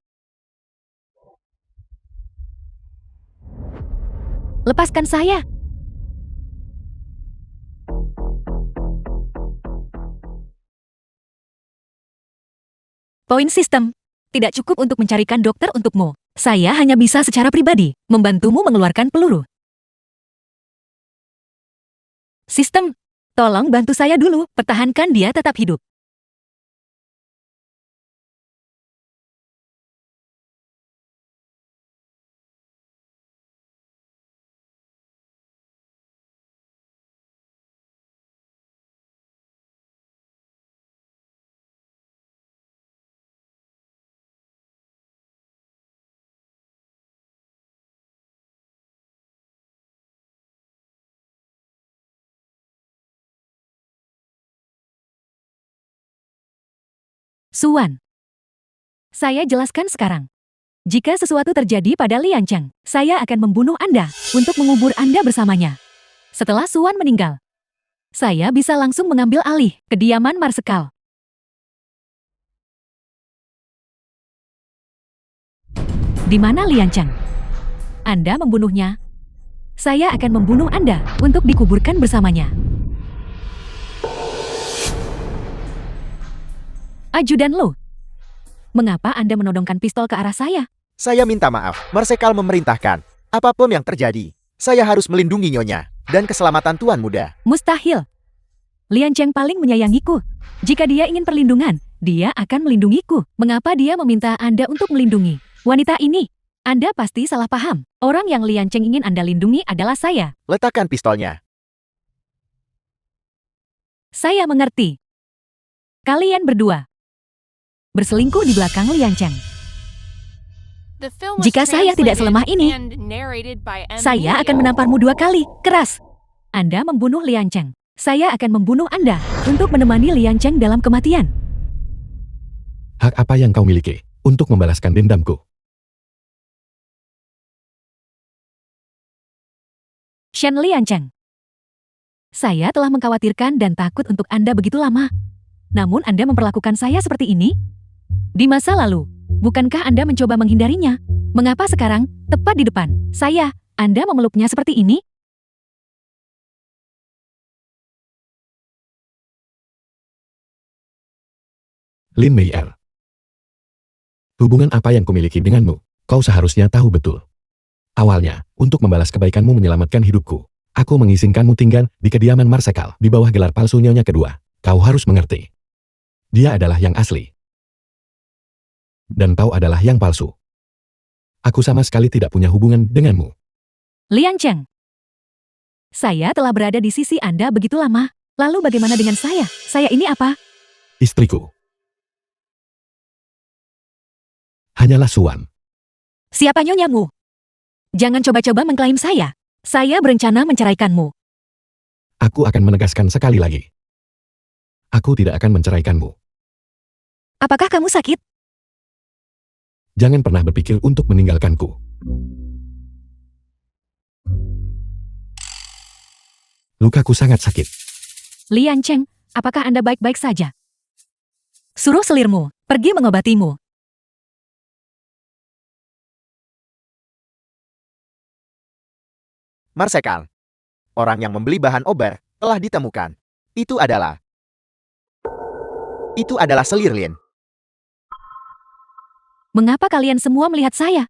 [SPEAKER 2] Lepaskan saya. Poin sistem. Tidak cukup untuk mencarikan dokter untukmu. Saya hanya bisa secara pribadi membantumu mengeluarkan peluru. Sistem. Tolong bantu saya dulu, pertahankan dia tetap hidup. Suan. Saya jelaskan sekarang. Jika sesuatu terjadi pada Liangcheng, saya akan membunuh Anda untuk mengubur Anda bersamanya. Setelah Suan meninggal, saya bisa langsung mengambil alih kediaman Marsekal. Di mana Liangcheng? Anda membunuhnya. Saya akan membunuh Anda untuk dikuburkan bersamanya. Ajudan Lu, mengapa Anda menodongkan pistol ke arah saya?
[SPEAKER 5] Saya minta maaf, Marsekal memerintahkan. Apapun yang terjadi, saya harus melindungi Nyonya dan keselamatan Tuan Muda.
[SPEAKER 2] Mustahil. Liangcheng paling menyayangiku. Jika dia ingin perlindungan, dia akan melindungiku. Mengapa dia meminta Anda untuk melindungi wanita ini? Anda pasti salah paham. Orang yang Liangcheng ingin Anda lindungi adalah saya.
[SPEAKER 5] Letakkan pistolnya.
[SPEAKER 2] Saya mengerti. Kalian berdua berselingkuh di belakang Liangcheng.
[SPEAKER 6] The film was
[SPEAKER 2] Jika saya tidak
[SPEAKER 6] translated
[SPEAKER 2] selemah ini,
[SPEAKER 6] and narrated by
[SPEAKER 2] saya
[SPEAKER 6] M-Media.
[SPEAKER 2] akan menamparmu 2 kali, keras. Anda membunuh Liangcheng. Saya akan membunuh Anda untuk menemani Liangcheng dalam kematian.
[SPEAKER 3] Hak apa yang kau miliki untuk membalaskan dendamku?
[SPEAKER 2] Shen Liangcheng. Saya telah mengkhawatirkan dan takut untuk Anda begitu lama. Namun Anda memperlakukan saya seperti ini? Di masa lalu, bukankah Anda mencoba menghindarinya? Mengapa sekarang, tepat di depan saya, Anda memeluknya seperti ini?
[SPEAKER 3] Lin Meier. Hubungan apa yang kumiliki denganmu? Kau seharusnya tahu betul. Awalnya, untuk membalas kebaikanmu menyelamatkan hidupku, aku mengizinkanmu tinggal di kediaman Marsekal di bawah gelar palsu Nyonya kedua. Kau harus mengerti. Dia adalah yang asli. Dan kau adalah yang palsu. Aku sama sekali tidak punya hubungan denganmu.
[SPEAKER 2] Liangcheng. Saya telah berada di sisi Anda begitu lama. Lalu bagaimana dengan saya? Saya ini apa?
[SPEAKER 3] Istriku. Hanyalah Suan.
[SPEAKER 2] Siapa nyonyamu? Jangan coba-coba mengklaim saya. Saya berencana menceraikanmu.
[SPEAKER 3] Aku akan menegaskan sekali lagi. Aku tidak akan menceraikanmu.
[SPEAKER 2] Apakah kamu sakit?
[SPEAKER 3] Jangan pernah berpikir untuk meninggalkanku. Lukaku sangat sakit.
[SPEAKER 2] Liangcheng, apakah Anda baik-baik saja? Suruh selirmu pergi mengobatimu.
[SPEAKER 5] Marsekal. Orang yang membeli bahan obat telah ditemukan. Itu adalah selir Lin.
[SPEAKER 2] Mengapa kalian semua melihat saya?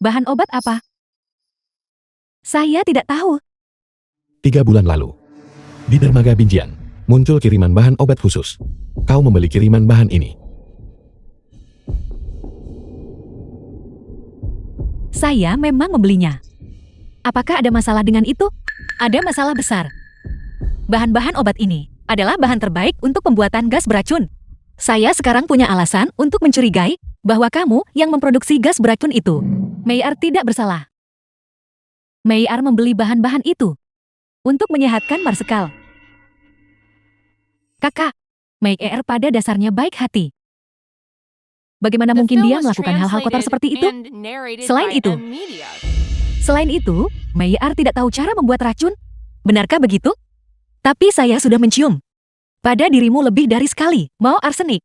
[SPEAKER 2] Bahan obat apa? Saya tidak tahu.
[SPEAKER 3] 3 bulan lalu. Di dermaga Binjian, muncul kiriman bahan obat khusus. Kau membeli kiriman bahan ini.
[SPEAKER 2] Saya memang membelinya. Apakah ada masalah dengan itu? Ada masalah besar. Bahan-bahan obat ini adalah bahan terbaik untuk pembuatan gas beracun. Saya sekarang punya alasan untuk mencurigai bahwa kamu yang memproduksi gas beracun itu. Meiyar tidak bersalah. Meiyar membeli bahan-bahan itu untuk menyehatkan Marsekal. Kakak, Meiyar pada dasarnya baik hati. Bagaimana mungkin dia melakukan hal-hal kotor seperti itu? Selain itu, Meiyar tidak tahu cara membuat racun. Benarkah begitu? Tapi saya sudah mencium pada dirimu lebih dari sekali mau arsenik.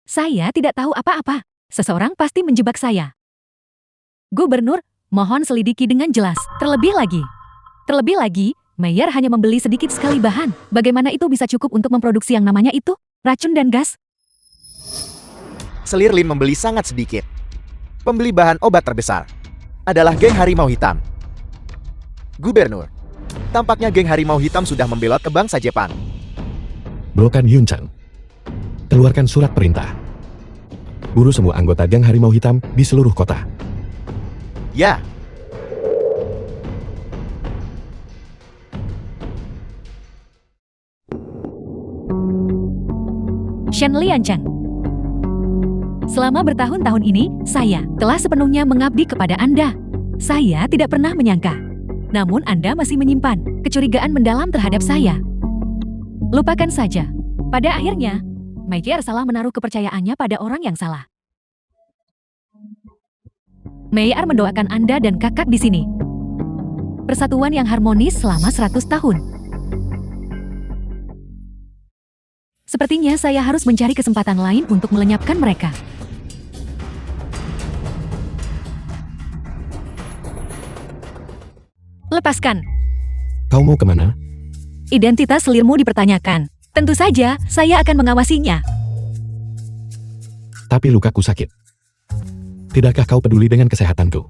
[SPEAKER 2] Saya tidak tahu apa-apa. Seseorang pasti menjebak saya. Gubernur, mohon selidiki dengan jelas. Terlebih lagi, Meiyar hanya membeli sedikit sekali bahan. Bagaimana itu bisa cukup untuk memproduksi yang namanya itu? Racun dan gas?
[SPEAKER 5] Selir Lin membeli sangat sedikit. Pembeli bahan obat terbesar adalah geng Harimau Hitam. Gubernur, tampaknya geng Harimau Hitam sudah membelot ke bangsa Jepang.
[SPEAKER 3] Blokan Yunchan. Keluarkan surat perintah. Buru semua anggota geng Harimau Hitam di seluruh kota.
[SPEAKER 5] Ya.
[SPEAKER 2] Shen Lianchan. Selama bertahun-tahun ini, saya telah sepenuhnya mengabdi kepada Anda. Saya tidak pernah menyangka. Namun Anda masih menyimpan kecurigaan mendalam terhadap saya. Lupakan saja. Pada akhirnya, Meiyar salah menaruh kepercayaannya pada orang yang salah. Meiyar mendoakan Anda dan kakak di sini. Persatuan yang harmonis selama 100 tahun. Sepertinya saya harus mencari kesempatan lain untuk melenyapkan mereka. Lepaskan.
[SPEAKER 3] Kau mau kemana?
[SPEAKER 2] Identitas selirmu dipertanyakan. Tentu saja, saya akan mengawasinya.
[SPEAKER 3] Tapi lukaku sakit. Tidakkah kau peduli dengan kesehatanku?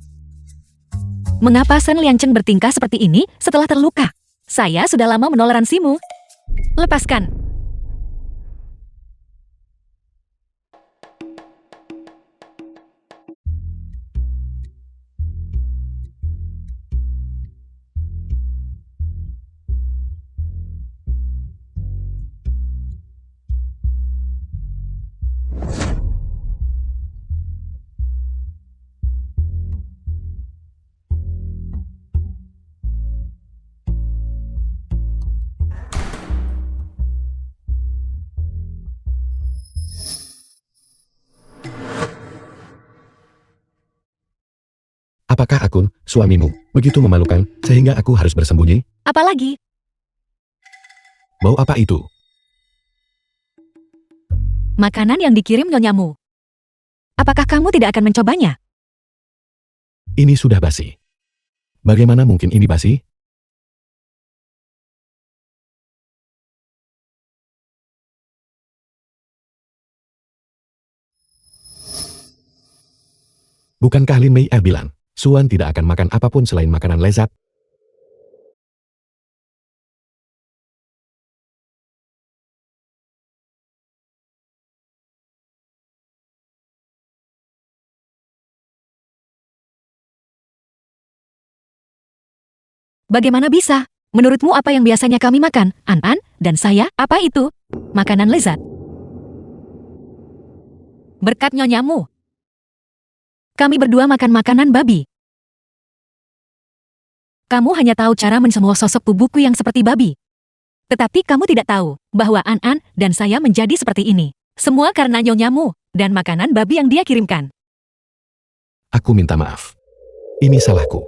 [SPEAKER 2] Mengapa Shen Lianchan bertingkah seperti ini setelah terluka? Saya sudah lama menoleransimu. Lepaskan.
[SPEAKER 3] Apakah Akun, suamimu, begitu memalukan sehingga aku harus bersembunyi?
[SPEAKER 2] Apalagi?
[SPEAKER 3] Bau apa itu?
[SPEAKER 2] Makanan yang dikirim nyonyamu. Apakah kamu tidak akan mencobanya?
[SPEAKER 3] Ini sudah basi. Bagaimana mungkin ini basi? Bukankah Lin Meiyar bilang, Suan tidak akan makan apapun selain makanan lezat?
[SPEAKER 2] Bagaimana bisa? Menurutmu apa yang biasanya kami makan, An-An, dan saya, apa itu? Makanan lezat. Berkat nyonyamu. Kami berdua makan makanan babi. Kamu hanya tahu cara mensemua sosok tubuhku yang seperti babi. Tetapi kamu tidak tahu bahwa An-An dan saya menjadi seperti ini. Semua karena nyonyamu dan makanan babi yang dia kirimkan.
[SPEAKER 3] Aku minta maaf. Ini salahku.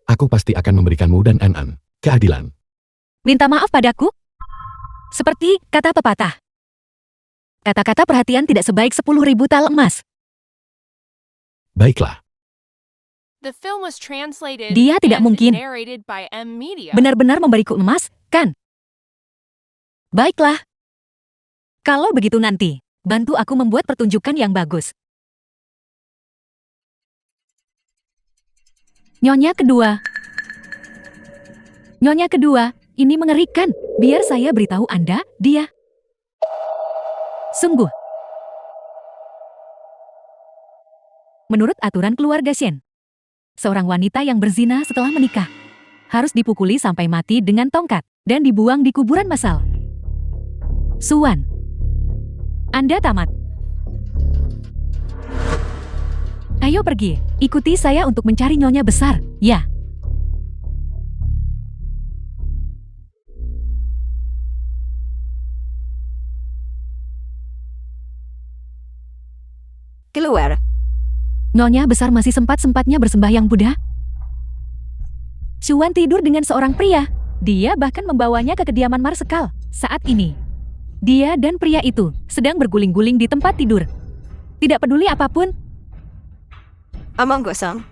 [SPEAKER 3] Aku pasti akan memberikanmu dan An-An keadilan.
[SPEAKER 2] Minta maaf padaku? Seperti kata pepatah. Kata-kata perhatian tidak sebaik 10.000 tal emas.
[SPEAKER 3] Baiklah.
[SPEAKER 2] Dia tidak mungkin benar-benar memberiku emas, kan? Baiklah. Kalau begitu nanti, bantu aku membuat pertunjukan yang bagus. Nyonya kedua. Nyonya kedua, ini mengerikan. Biar saya beritahu Anda, dia. Sungguh. Menurut aturan keluarga Shen, seorang wanita yang berzina setelah menikah harus dipukuli sampai mati dengan tongkat dan dibuang di kuburan massal. Suan, Anda tamat. Ayo pergi, ikuti saya untuk mencari nyonya besar, ya.
[SPEAKER 4] Keluar.
[SPEAKER 2] Nyonya besar masih sempat-sempatnya bersembahyang Buddha. Suan tidur dengan seorang pria. Dia bahkan membawanya ke kediaman Marsekal. Saat ini, dia dan pria itu sedang berguling-guling di tempat tidur. Tidak peduli apapun.
[SPEAKER 4] Omong kosong.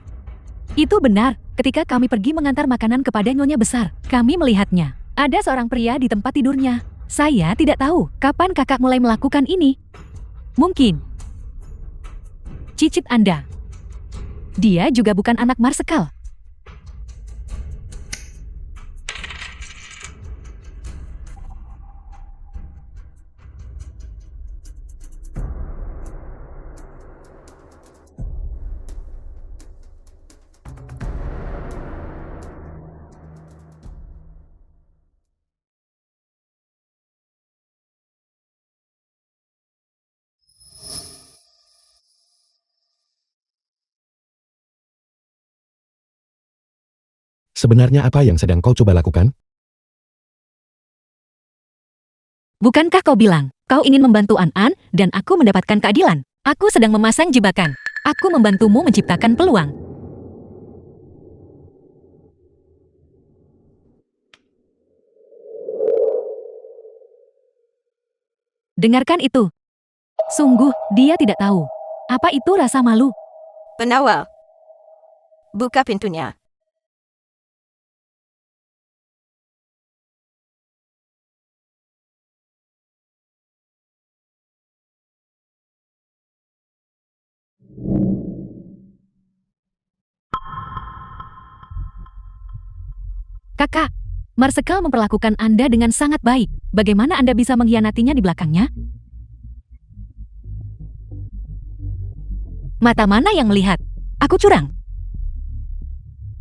[SPEAKER 2] Itu benar. Ketika kami pergi mengantar makanan kepada nyonya besar, kami melihatnya. Ada seorang pria di tempat tidurnya. Saya tidak tahu kapan kakak mulai melakukan ini. Mungkin cicit Anda. Dia juga bukan anak Marsekal.
[SPEAKER 3] Sebenarnya apa yang sedang kau coba lakukan?
[SPEAKER 2] Bukankah kau bilang, kau ingin membantu An-An dan aku mendapatkan keadilan? Aku sedang memasang jebakan. Aku membantumu menciptakan peluang. Dengarkan itu. Sungguh, dia tidak tahu. Apa itu rasa malu?
[SPEAKER 4] Penawal. Buka pintunya.
[SPEAKER 2] Kakak, Marsekal memperlakukan Anda dengan sangat baik. Bagaimana Anda bisa mengkhianatinya di belakangnya? Mata mana yang melihat? Aku curang.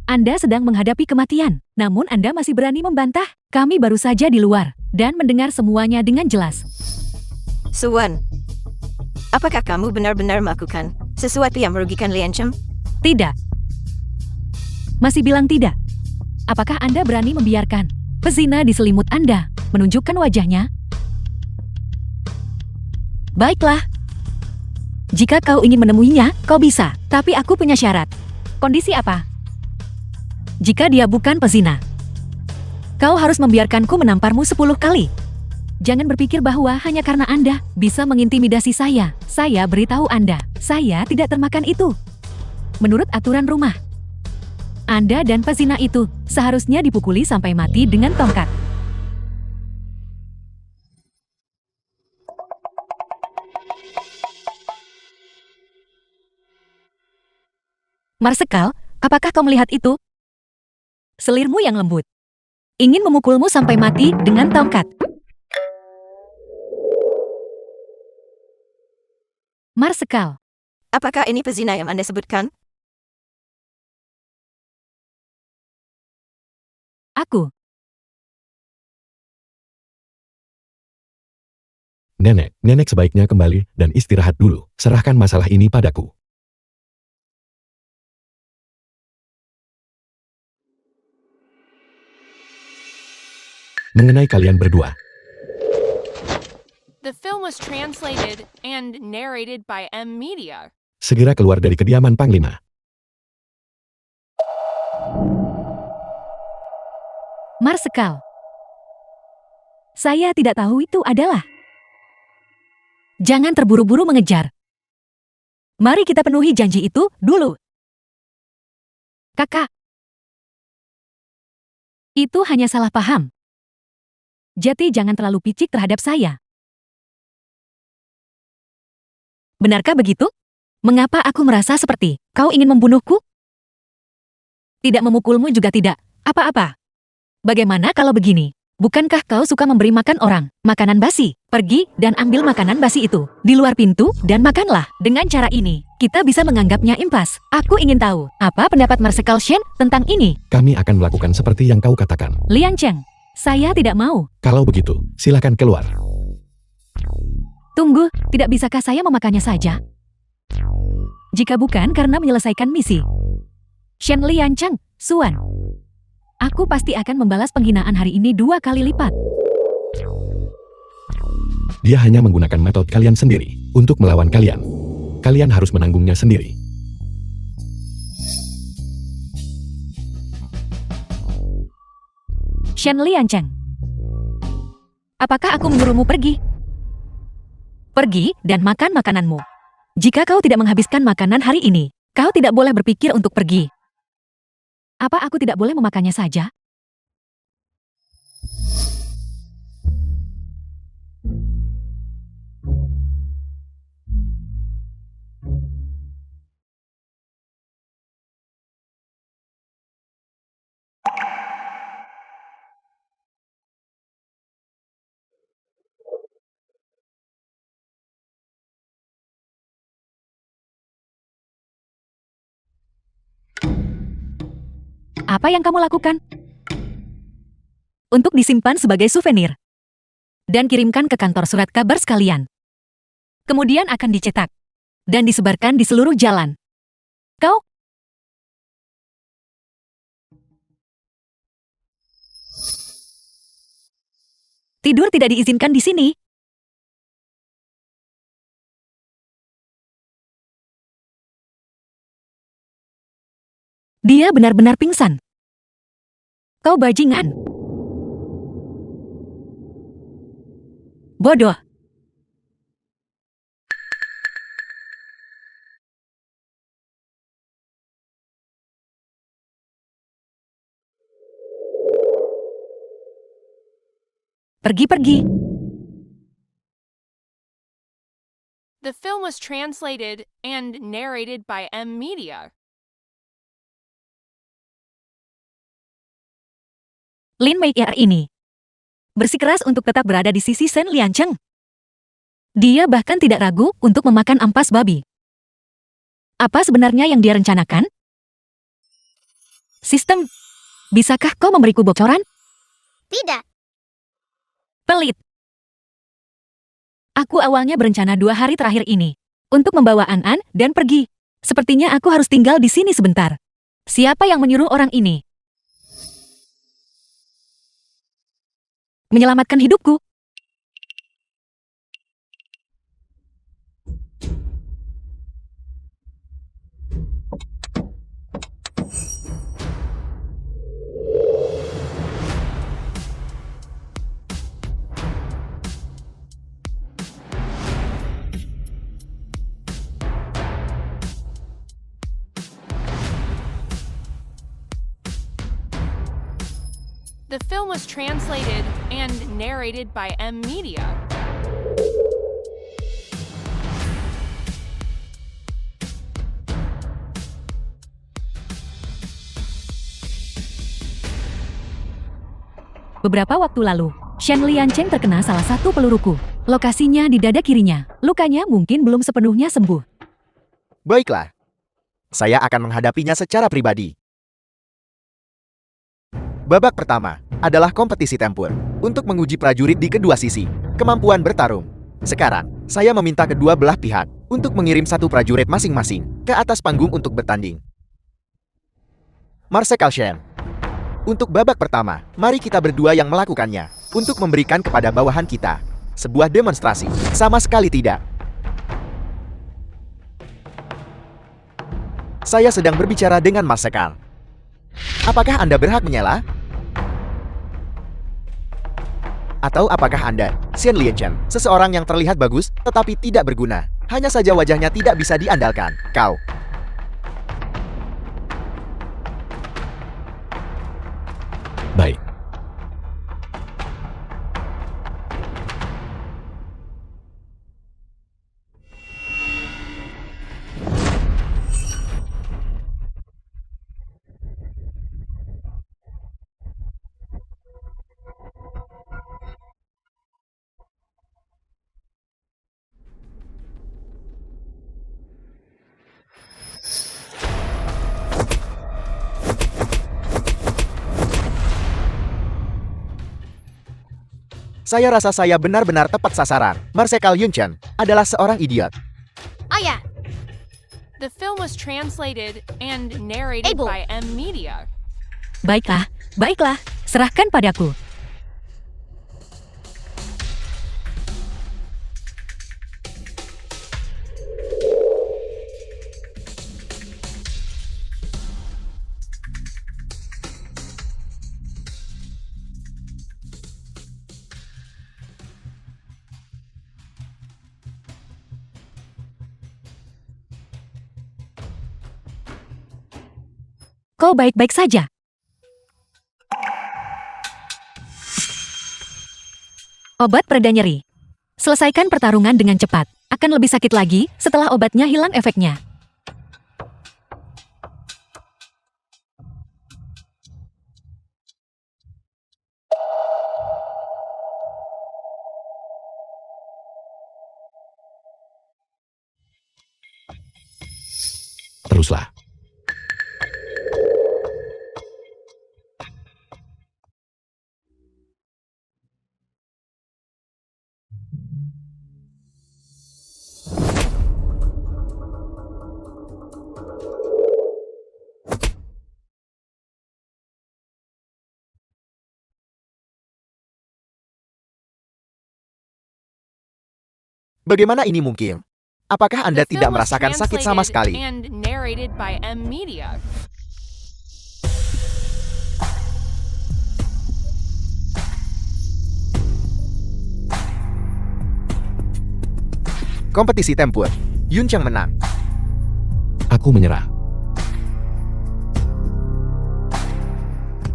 [SPEAKER 2] Anda sedang menghadapi kematian, namun Anda masih berani membantah. Kami baru saja di luar dan mendengar semuanya dengan jelas.
[SPEAKER 4] Suan. Apakah kamu benar-benar melakukan sesuatu yang merugikan Lian Chen?
[SPEAKER 2] Tidak. Masih bilang tidak. Apakah Anda berani membiarkan pezina di selimut Anda menunjukkan wajahnya? Baiklah. Jika kau ingin menemuinya, kau bisa. Tapi aku punya syarat. Kondisi apa? Jika dia bukan pezina, kau harus membiarkanku menamparmu 10 kali. Jangan berpikir bahwa hanya karena Anda bisa mengintimidasi saya beritahu Anda, saya tidak termakan itu. Menurut aturan rumah, Anda dan pezina itu seharusnya dipukuli sampai mati dengan tongkat. Marsekal, apakah kau melihat itu? Selirmu yang lembut. Ingin memukulmu sampai mati dengan tongkat. Marsekal.
[SPEAKER 4] Apakah ini pezina yang Anda sebutkan?
[SPEAKER 2] Aku.
[SPEAKER 3] Nenek sebaiknya kembali dan istirahat dulu. Serahkan masalah ini padaku. Mengenai kalian berdua,
[SPEAKER 6] The film was translated and narrated by M Media.
[SPEAKER 3] segera keluar dari kediaman Panglima.
[SPEAKER 2] Marsekal. Saya tidak tahu itu adalah. Jangan terburu-buru mengejar. Mari kita penuhi janji itu dulu. Kakak. Itu hanya salah paham. Jadi jangan terlalu picik terhadap saya. Benarkah begitu? Mengapa aku merasa seperti kau ingin membunuhku? Tidak memukulmu juga tidak. Apa-apa. Bagaimana kalau begini? Bukankah kau suka memberi makan orang makanan basi? Pergi dan ambil makanan basi itu di luar pintu dan makanlah. Dengan cara ini, kita bisa menganggapnya impas. Aku ingin tahu, apa pendapat Marsekal Shen tentang ini?
[SPEAKER 3] Kami akan melakukan seperti yang kau katakan.
[SPEAKER 2] Lian Cheng, saya tidak mau.
[SPEAKER 3] Kalau begitu, silakan keluar.
[SPEAKER 2] Tunggu, tidak bisakah saya memakannya saja? Jika bukan karena menyelesaikan misi. Shen Lian Cheng, Suan. Aku pasti akan membalas penghinaan hari ini 2 kali lipat.
[SPEAKER 3] Dia hanya menggunakan metode kalian sendiri untuk melawan kalian. Kalian harus menanggungnya sendiri.
[SPEAKER 2] Shen Lian Cheng. Apakah aku menyuruhmu pergi? Pergi dan makan makananmu. Jika kau tidak menghabiskan makanan hari ini, kau tidak boleh berpikir untuk pergi. Apa aku tidak boleh memakannya saja? Apa yang kamu lakukan? Untuk disimpan sebagai souvenir. Dan kirimkan ke kantor surat kabar sekalian. Kemudian akan dicetak. Dan disebarkan di seluruh jalan. Kau? Tidur tidak diizinkan di sini. Dia benar-benar pingsan. Kau bajingan. Bodoh. Pergi-pergi.
[SPEAKER 6] The film was translated and narrated by M Media.
[SPEAKER 2] Lin Meier ini bersikeras untuk tetap berada di sisi Shen Lian Cheng. Dia bahkan tidak ragu untuk memakan ampas babi. Apa sebenarnya yang dia rencanakan? Sistem, bisakah kau memberiku bocoran?
[SPEAKER 1] Tidak.
[SPEAKER 2] Pelit. Aku awalnya berencana 2 hari terakhir ini untuk membawa An dan pergi. Sepertinya aku harus tinggal di sini sebentar. Siapa yang menyuruh orang ini? Menyelamatkan hidupku.
[SPEAKER 6] The film was translated and narrated by M Media.
[SPEAKER 2] Beberapa waktu lalu, Shen Lian Cheng terkena salah satu peluruku. Lokasinya di dada kirinya. Lukanya mungkin belum sepenuhnya sembuh.
[SPEAKER 5] Baiklah. Saya akan menghadapinya secara pribadi. Babak pertama adalah kompetisi tempur untuk menguji prajurit di kedua sisi, kemampuan bertarung. Sekarang, saya meminta kedua belah pihak untuk mengirim 1 prajurit masing-masing ke atas panggung untuk bertanding. Marsekal Shen. Untuk babak pertama, mari kita berdua yang melakukannya untuk memberikan kepada bawahan kita sebuah demonstrasi. Sama sekali tidak. Saya sedang berbicara dengan Marsekal. Apakah Anda berhak menyela? Atau apakah Anda, Shen Lian Cheng, seseorang yang terlihat bagus tetapi tidak berguna? Hanya saja wajahnya tidak bisa diandalkan. Kau.
[SPEAKER 3] Baik.
[SPEAKER 5] Saya rasa saya benar-benar tepat sasaran. Marsekal Yunchen adalah seorang idiot.
[SPEAKER 1] Ayah,
[SPEAKER 6] The film was translated and narrated
[SPEAKER 1] Ibu.
[SPEAKER 6] by M Media.
[SPEAKER 2] Baiklah, baiklah. Serahkan padaku. Kau baik-baik saja. Obat pereda nyeri. Selesaikan pertarungan dengan cepat. Akan lebih sakit lagi setelah obatnya hilang efeknya.
[SPEAKER 3] Teruslah.
[SPEAKER 5] Bagaimana ini mungkin? Apakah Anda
[SPEAKER 6] The
[SPEAKER 5] tidak
[SPEAKER 6] film was
[SPEAKER 5] merasakan sakit sama
[SPEAKER 6] translated
[SPEAKER 5] sekali?
[SPEAKER 6] And narrated by M Media.
[SPEAKER 5] Kompetisi tempur. Yunchen menang.
[SPEAKER 3] Aku menyerah.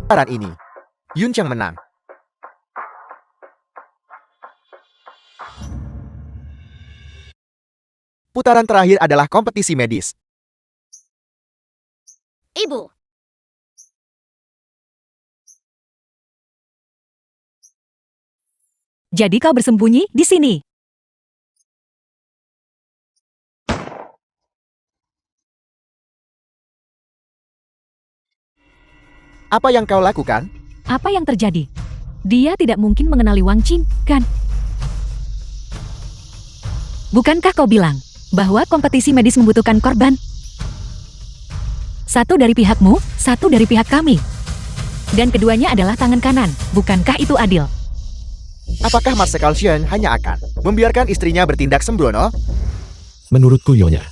[SPEAKER 5] Putaran ini, Yunchen menang. Putaran terakhir adalah kompetisi medis.
[SPEAKER 1] Ibu.
[SPEAKER 2] Jadi kau bersembunyi di sini.
[SPEAKER 5] Apa yang kau lakukan?
[SPEAKER 2] Apa yang terjadi? Dia tidak mungkin mengenali Wang Qing, kan? Bukankah kau bilang bahwa kompetisi medis membutuhkan korban? Satu dari pihakmu, satu dari pihak kami. Dan keduanya adalah tangan kanan. Bukankah itu adil?
[SPEAKER 5] Apakah Marsekal Shen hanya akan membiarkan istrinya bertindak sembrono?
[SPEAKER 3] Menurutku Nyonya.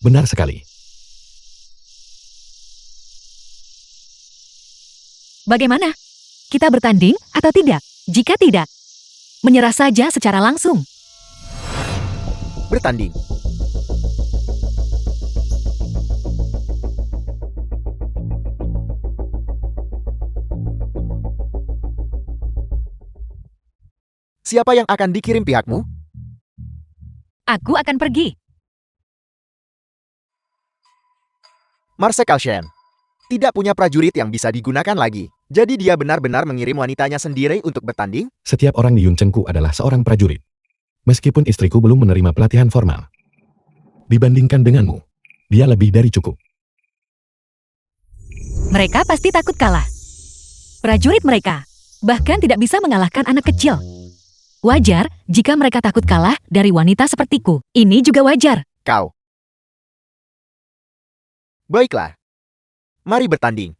[SPEAKER 3] Benar sekali.
[SPEAKER 2] Bagaimana? Kita bertanding atau tidak? Jika tidak, menyerah saja secara langsung.
[SPEAKER 5] Bertanding. Siapa yang akan dikirim pihakmu?
[SPEAKER 2] Aku akan pergi.
[SPEAKER 5] Marsekal Shen tidak punya prajurit yang bisa digunakan lagi. Jadi dia benar-benar mengirim wanitanya sendiri untuk bertanding?
[SPEAKER 3] Setiap orang di Yunchengku adalah seorang prajurit. Meskipun istriku belum menerima pelatihan formal. Dibandingkan denganmu, dia lebih dari cukup.
[SPEAKER 2] Mereka pasti takut kalah. Prajurit mereka bahkan tidak bisa mengalahkan anak kecil. Wajar jika mereka takut kalah dari wanita sepertiku. Ini juga wajar.
[SPEAKER 5] Kau. Baiklah. Mari bertanding.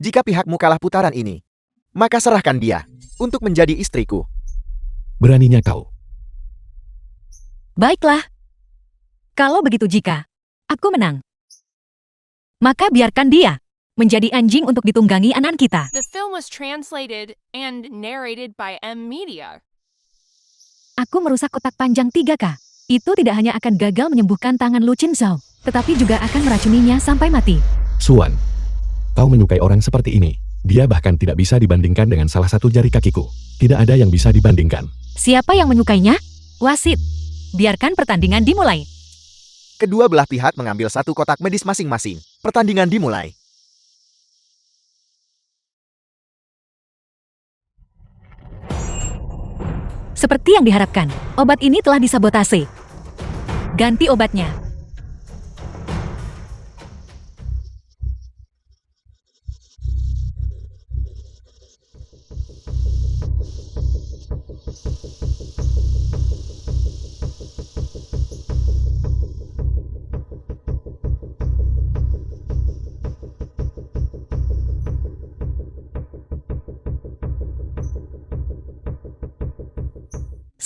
[SPEAKER 5] Jika pihakmu kalah putaran ini, maka serahkan dia untuk menjadi istriku.
[SPEAKER 3] Beraninya kau.
[SPEAKER 2] Baiklah. Kalau begitu jika aku menang, maka biarkan dia menjadi anjing untuk ditunggangi anak kita.
[SPEAKER 6] The film was translated and narrated by M Media.
[SPEAKER 2] Aku merusak kotak panjang 3K. Itu tidak hanya akan gagal menyembuhkan tangan Lu Qinzhao, tetapi juga akan meracuninya sampai mati.
[SPEAKER 3] Suan, kau menyukai orang seperti ini. Dia bahkan tidak bisa dibandingkan dengan salah satu jari kakiku. Tidak ada yang bisa dibandingkan.
[SPEAKER 2] Siapa yang menyukainya? Wasit. Biarkan pertandingan dimulai.
[SPEAKER 5] Kedua belah pihak mengambil satu kotak medis masing-masing. Pertandingan dimulai.
[SPEAKER 2] Seperti yang diharapkan, obat ini telah disabotase. Ganti obatnya.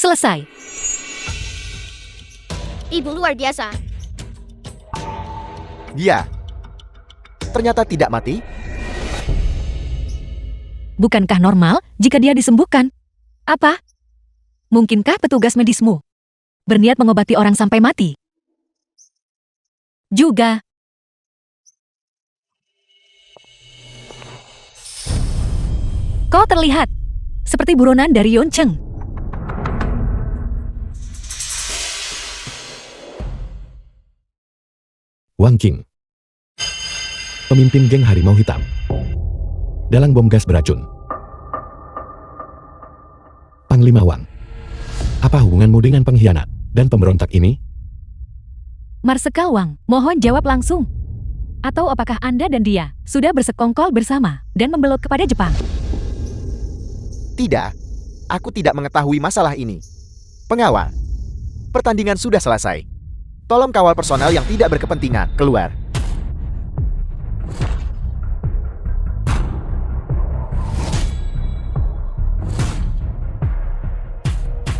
[SPEAKER 2] Selesai.
[SPEAKER 1] Ibu luar biasa.
[SPEAKER 5] Dia ternyata tidak mati.
[SPEAKER 2] Bukankah normal jika dia disembuhkan? Apa? Mungkinkah petugas medismu berniat mengobati orang sampai mati? Juga. Kau terlihat seperti buronan dari Yoncheng.
[SPEAKER 3] Wang Qing, pemimpin geng harimau hitam. Dalang bom gas beracun. Panglima Wang, apa hubunganmu dengan pengkhianat dan pemberontak ini?
[SPEAKER 2] Marsekal Wang, mohon jawab langsung. Atau apakah Anda dan dia sudah bersekongkol bersama dan membelot kepada Jepang?
[SPEAKER 5] Tidak, aku tidak mengetahui masalah ini. Pengawal, pertandingan sudah selesai. Tolong kawal personel yang tidak berkepentingan keluar.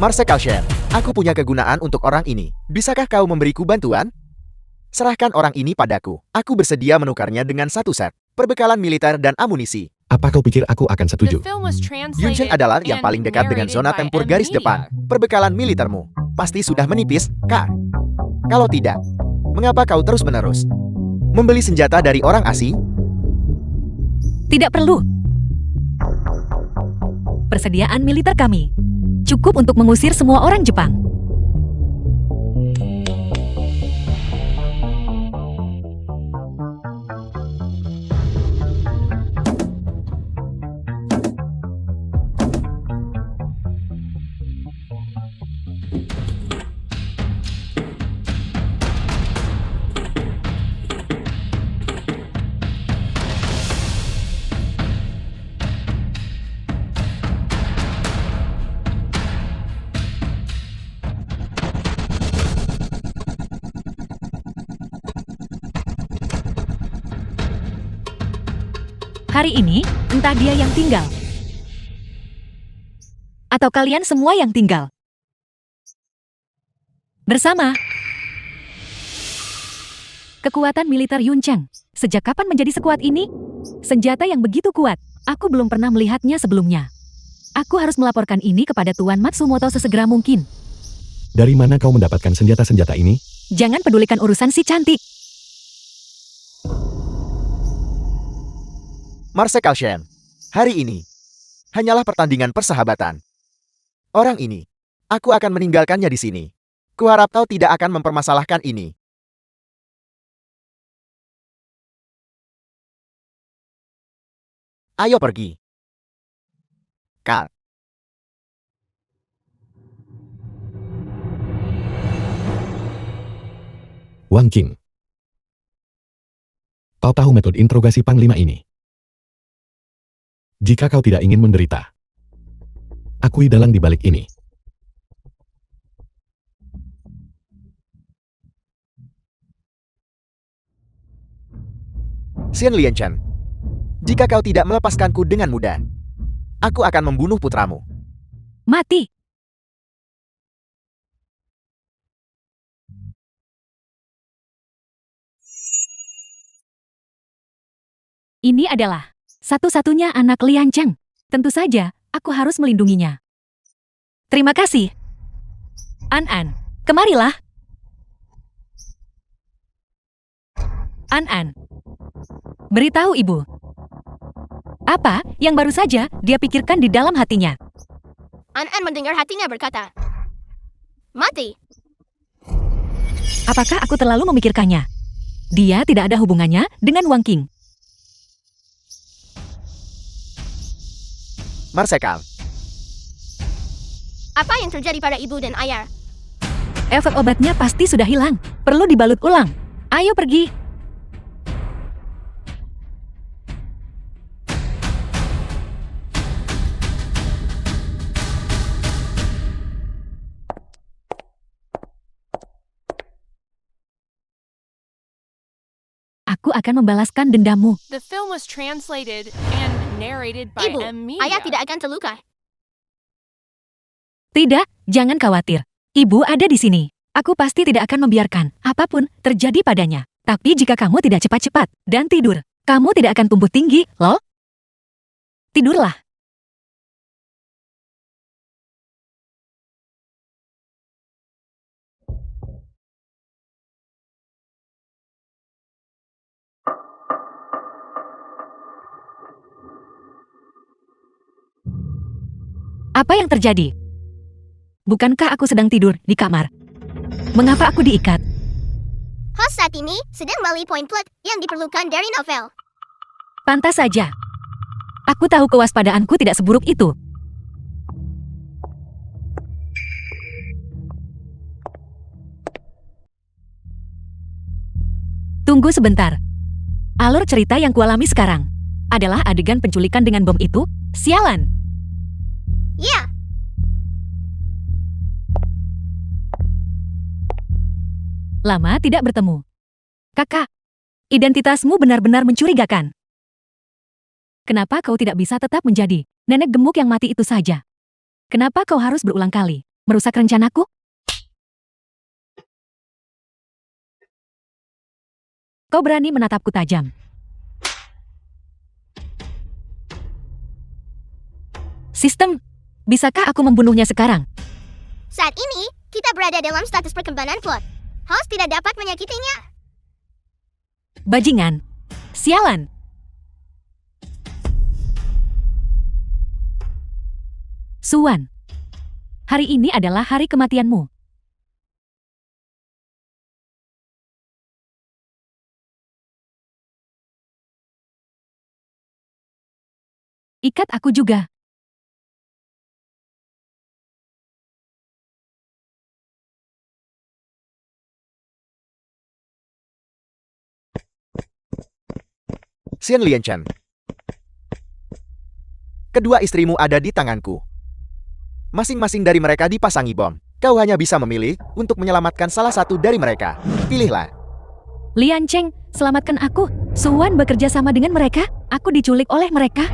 [SPEAKER 5] Marsekal Shen, aku punya kegunaan untuk orang ini. Bisakah kau memberiku bantuan? Serahkan orang ini padaku. Aku bersedia menukarnya dengan 1 set perbekalan militer dan amunisi.
[SPEAKER 3] Apa kau pikir aku akan setuju?
[SPEAKER 5] Yunchen adalah yang paling dekat dengan zona tempur garis depan. Perbekalan militermu pasti sudah menipis, Kak. Kalau tidak, mengapa kau terus-menerus membeli senjata dari orang asing?
[SPEAKER 2] Tidak perlu. Persediaan militer kami cukup untuk mengusir semua orang Jepang. Hari ini, entah dia yang tinggal, atau kalian semua yang tinggal. Bersama. Kekuatan militer Yuncheng, sejak kapan menjadi sekuat ini? Senjata yang begitu kuat, aku belum pernah melihatnya sebelumnya. Aku harus melaporkan ini kepada Tuan Matsumoto sesegera mungkin.
[SPEAKER 3] Dari mana kau mendapatkan senjata-senjata ini?
[SPEAKER 2] Jangan pedulikan urusan si cantik.
[SPEAKER 5] Marsekal Shen, hari ini hanyalah pertandingan persahabatan. Orang ini, aku akan meninggalkannya di sini. Kuharap kau tidak akan mempermasalahkan ini. Ayo pergi. Kal.
[SPEAKER 3] Wang Qing, kau tahu metode interogasi Panglima ini? Jika kau tidak ingin menderita, akui dalang di balik ini.
[SPEAKER 5] Xian Lianchen, jika kau tidak melepaskanku dengan mudah, aku akan membunuh putramu.
[SPEAKER 2] Mati. Ini adalah satu-satunya anak Lian Cheng. Tentu saja, aku harus melindunginya. Terima kasih. An-An, kemarilah. An-An, beritahu ibu. Apa yang baru saja dia pikirkan di dalam hatinya?
[SPEAKER 1] An-An mendengar hatinya berkata, mati.
[SPEAKER 2] Apakah aku terlalu memikirkannya? Dia tidak ada hubungannya dengan Wang Qing.
[SPEAKER 5] Marsekal,
[SPEAKER 1] Apa yang terjadi pada ibu dan ayah?
[SPEAKER 2] Efek obatnya pasti sudah hilang. Perlu dibalut ulang. Ayo pergi. Aku akan membalaskan dendammu.
[SPEAKER 6] The film was translated and narrated by
[SPEAKER 1] Ibu,
[SPEAKER 6] M.
[SPEAKER 1] ayah
[SPEAKER 6] Media.
[SPEAKER 1] tidak akan terluka.
[SPEAKER 2] Tidak, jangan khawatir. Ibu ada di sini. Aku pasti tidak akan membiarkan apapun terjadi padanya. Tapi jika kamu tidak cepat-cepat dan tidur, kamu tidak akan tumbuh tinggi, lol. Tidurlah. Apa yang terjadi? Bukankah aku sedang tidur di kamar? Mengapa aku diikat?
[SPEAKER 1] Host saat ini sedang melalui poin plot yang diperlukan dari novel.
[SPEAKER 2] Pantas saja. Aku tahu kewaspadaanku tidak seburuk itu. Tunggu sebentar. Alur cerita yang kualami sekarang adalah adegan penculikan dengan bom itu? Sialan!
[SPEAKER 1] Ya,
[SPEAKER 2] Lama tidak bertemu. Kakak, identitasmu benar-benar mencurigakan. Kenapa kau tidak bisa tetap menjadi nenek gemuk yang mati itu saja? Kenapa kau harus berulang kali merusak rencanaku? Kau berani menatapku tajam. Sistem, bisakah aku membunuhnya sekarang?
[SPEAKER 1] saat ini kita berada dalam status perkembangan plot. Host tidak dapat menyakitinya.
[SPEAKER 2] Bajingan. Sialan. Suan. Hari ini adalah hari kematianmu. Ikat aku juga.
[SPEAKER 5] Xian Lianchen. Kedua istrimu ada di tanganku. Masing-masing dari mereka dipasangi bom. Kau hanya bisa memilih untuk menyelamatkan salah satu dari mereka. Pilihlah.
[SPEAKER 2] Lian Cheng, selamatkan aku. Suan bekerja sama dengan mereka. Aku diculik oleh mereka.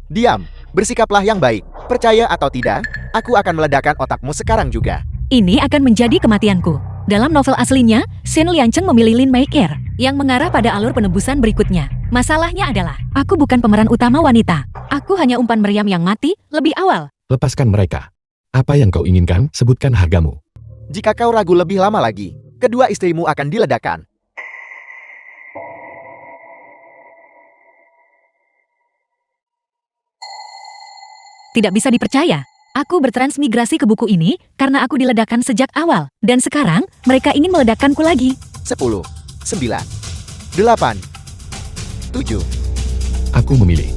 [SPEAKER 5] Diam. Bersikaplah yang baik. Percaya atau tidak, aku akan meledakkan otakmu sekarang juga.
[SPEAKER 2] Ini akan menjadi kematianku. Dalam novel aslinya, Xian Liancheng memilih Lin Meiker yang mengarah pada alur penebusan berikutnya. Masalahnya adalah, aku bukan pemeran utama wanita. Aku hanya umpan meriam yang mati lebih awal.
[SPEAKER 3] Lepaskan mereka. Apa yang kau inginkan, sebutkan hargamu.
[SPEAKER 5] Jika kau ragu lebih lama lagi, kedua istrimu akan diledakkan.
[SPEAKER 2] Tidak bisa dipercaya. Aku bertransmigrasi ke buku ini karena aku diledakkan sejak awal. Dan sekarang, mereka ingin meledakkanku lagi.
[SPEAKER 5] 10, 9, 8, 7.
[SPEAKER 3] Aku memilih.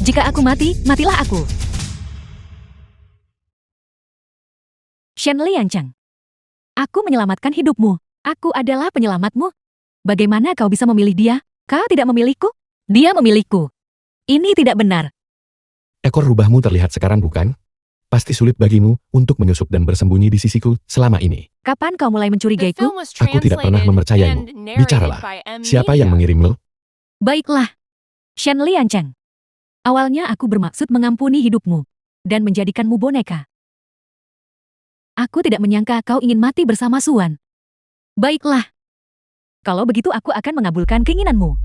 [SPEAKER 2] Jika aku mati, matilah aku. Xian Liancheng. Aku menyelamatkan hidupmu. Aku adalah penyelamatmu. Bagaimana kau bisa memilih dia? Kau tidak memilihku? Dia memilihku. Ini tidak benar.
[SPEAKER 3] Ekor rubahmu terlihat sekarang bukan? Pasti sulit bagimu untuk menyusup dan bersembunyi di sisiku selama ini.
[SPEAKER 2] Kapan kau mulai
[SPEAKER 6] The
[SPEAKER 2] mencurigaiku?
[SPEAKER 6] film was
[SPEAKER 3] Aku tidak pernah
[SPEAKER 6] translated
[SPEAKER 3] mempercayaimu.
[SPEAKER 6] and narrated
[SPEAKER 3] Bicaralah.
[SPEAKER 6] by M.
[SPEAKER 3] Siapa yang
[SPEAKER 6] Mia.
[SPEAKER 3] mengirimmu?
[SPEAKER 2] Baiklah. Xian Liancheng. Awalnya aku bermaksud mengampuni hidupmu dan menjadikanmu boneka. Aku tidak menyangka kau ingin mati bersama Suan. Baiklah. Kalau begitu aku akan mengabulkan keinginanmu.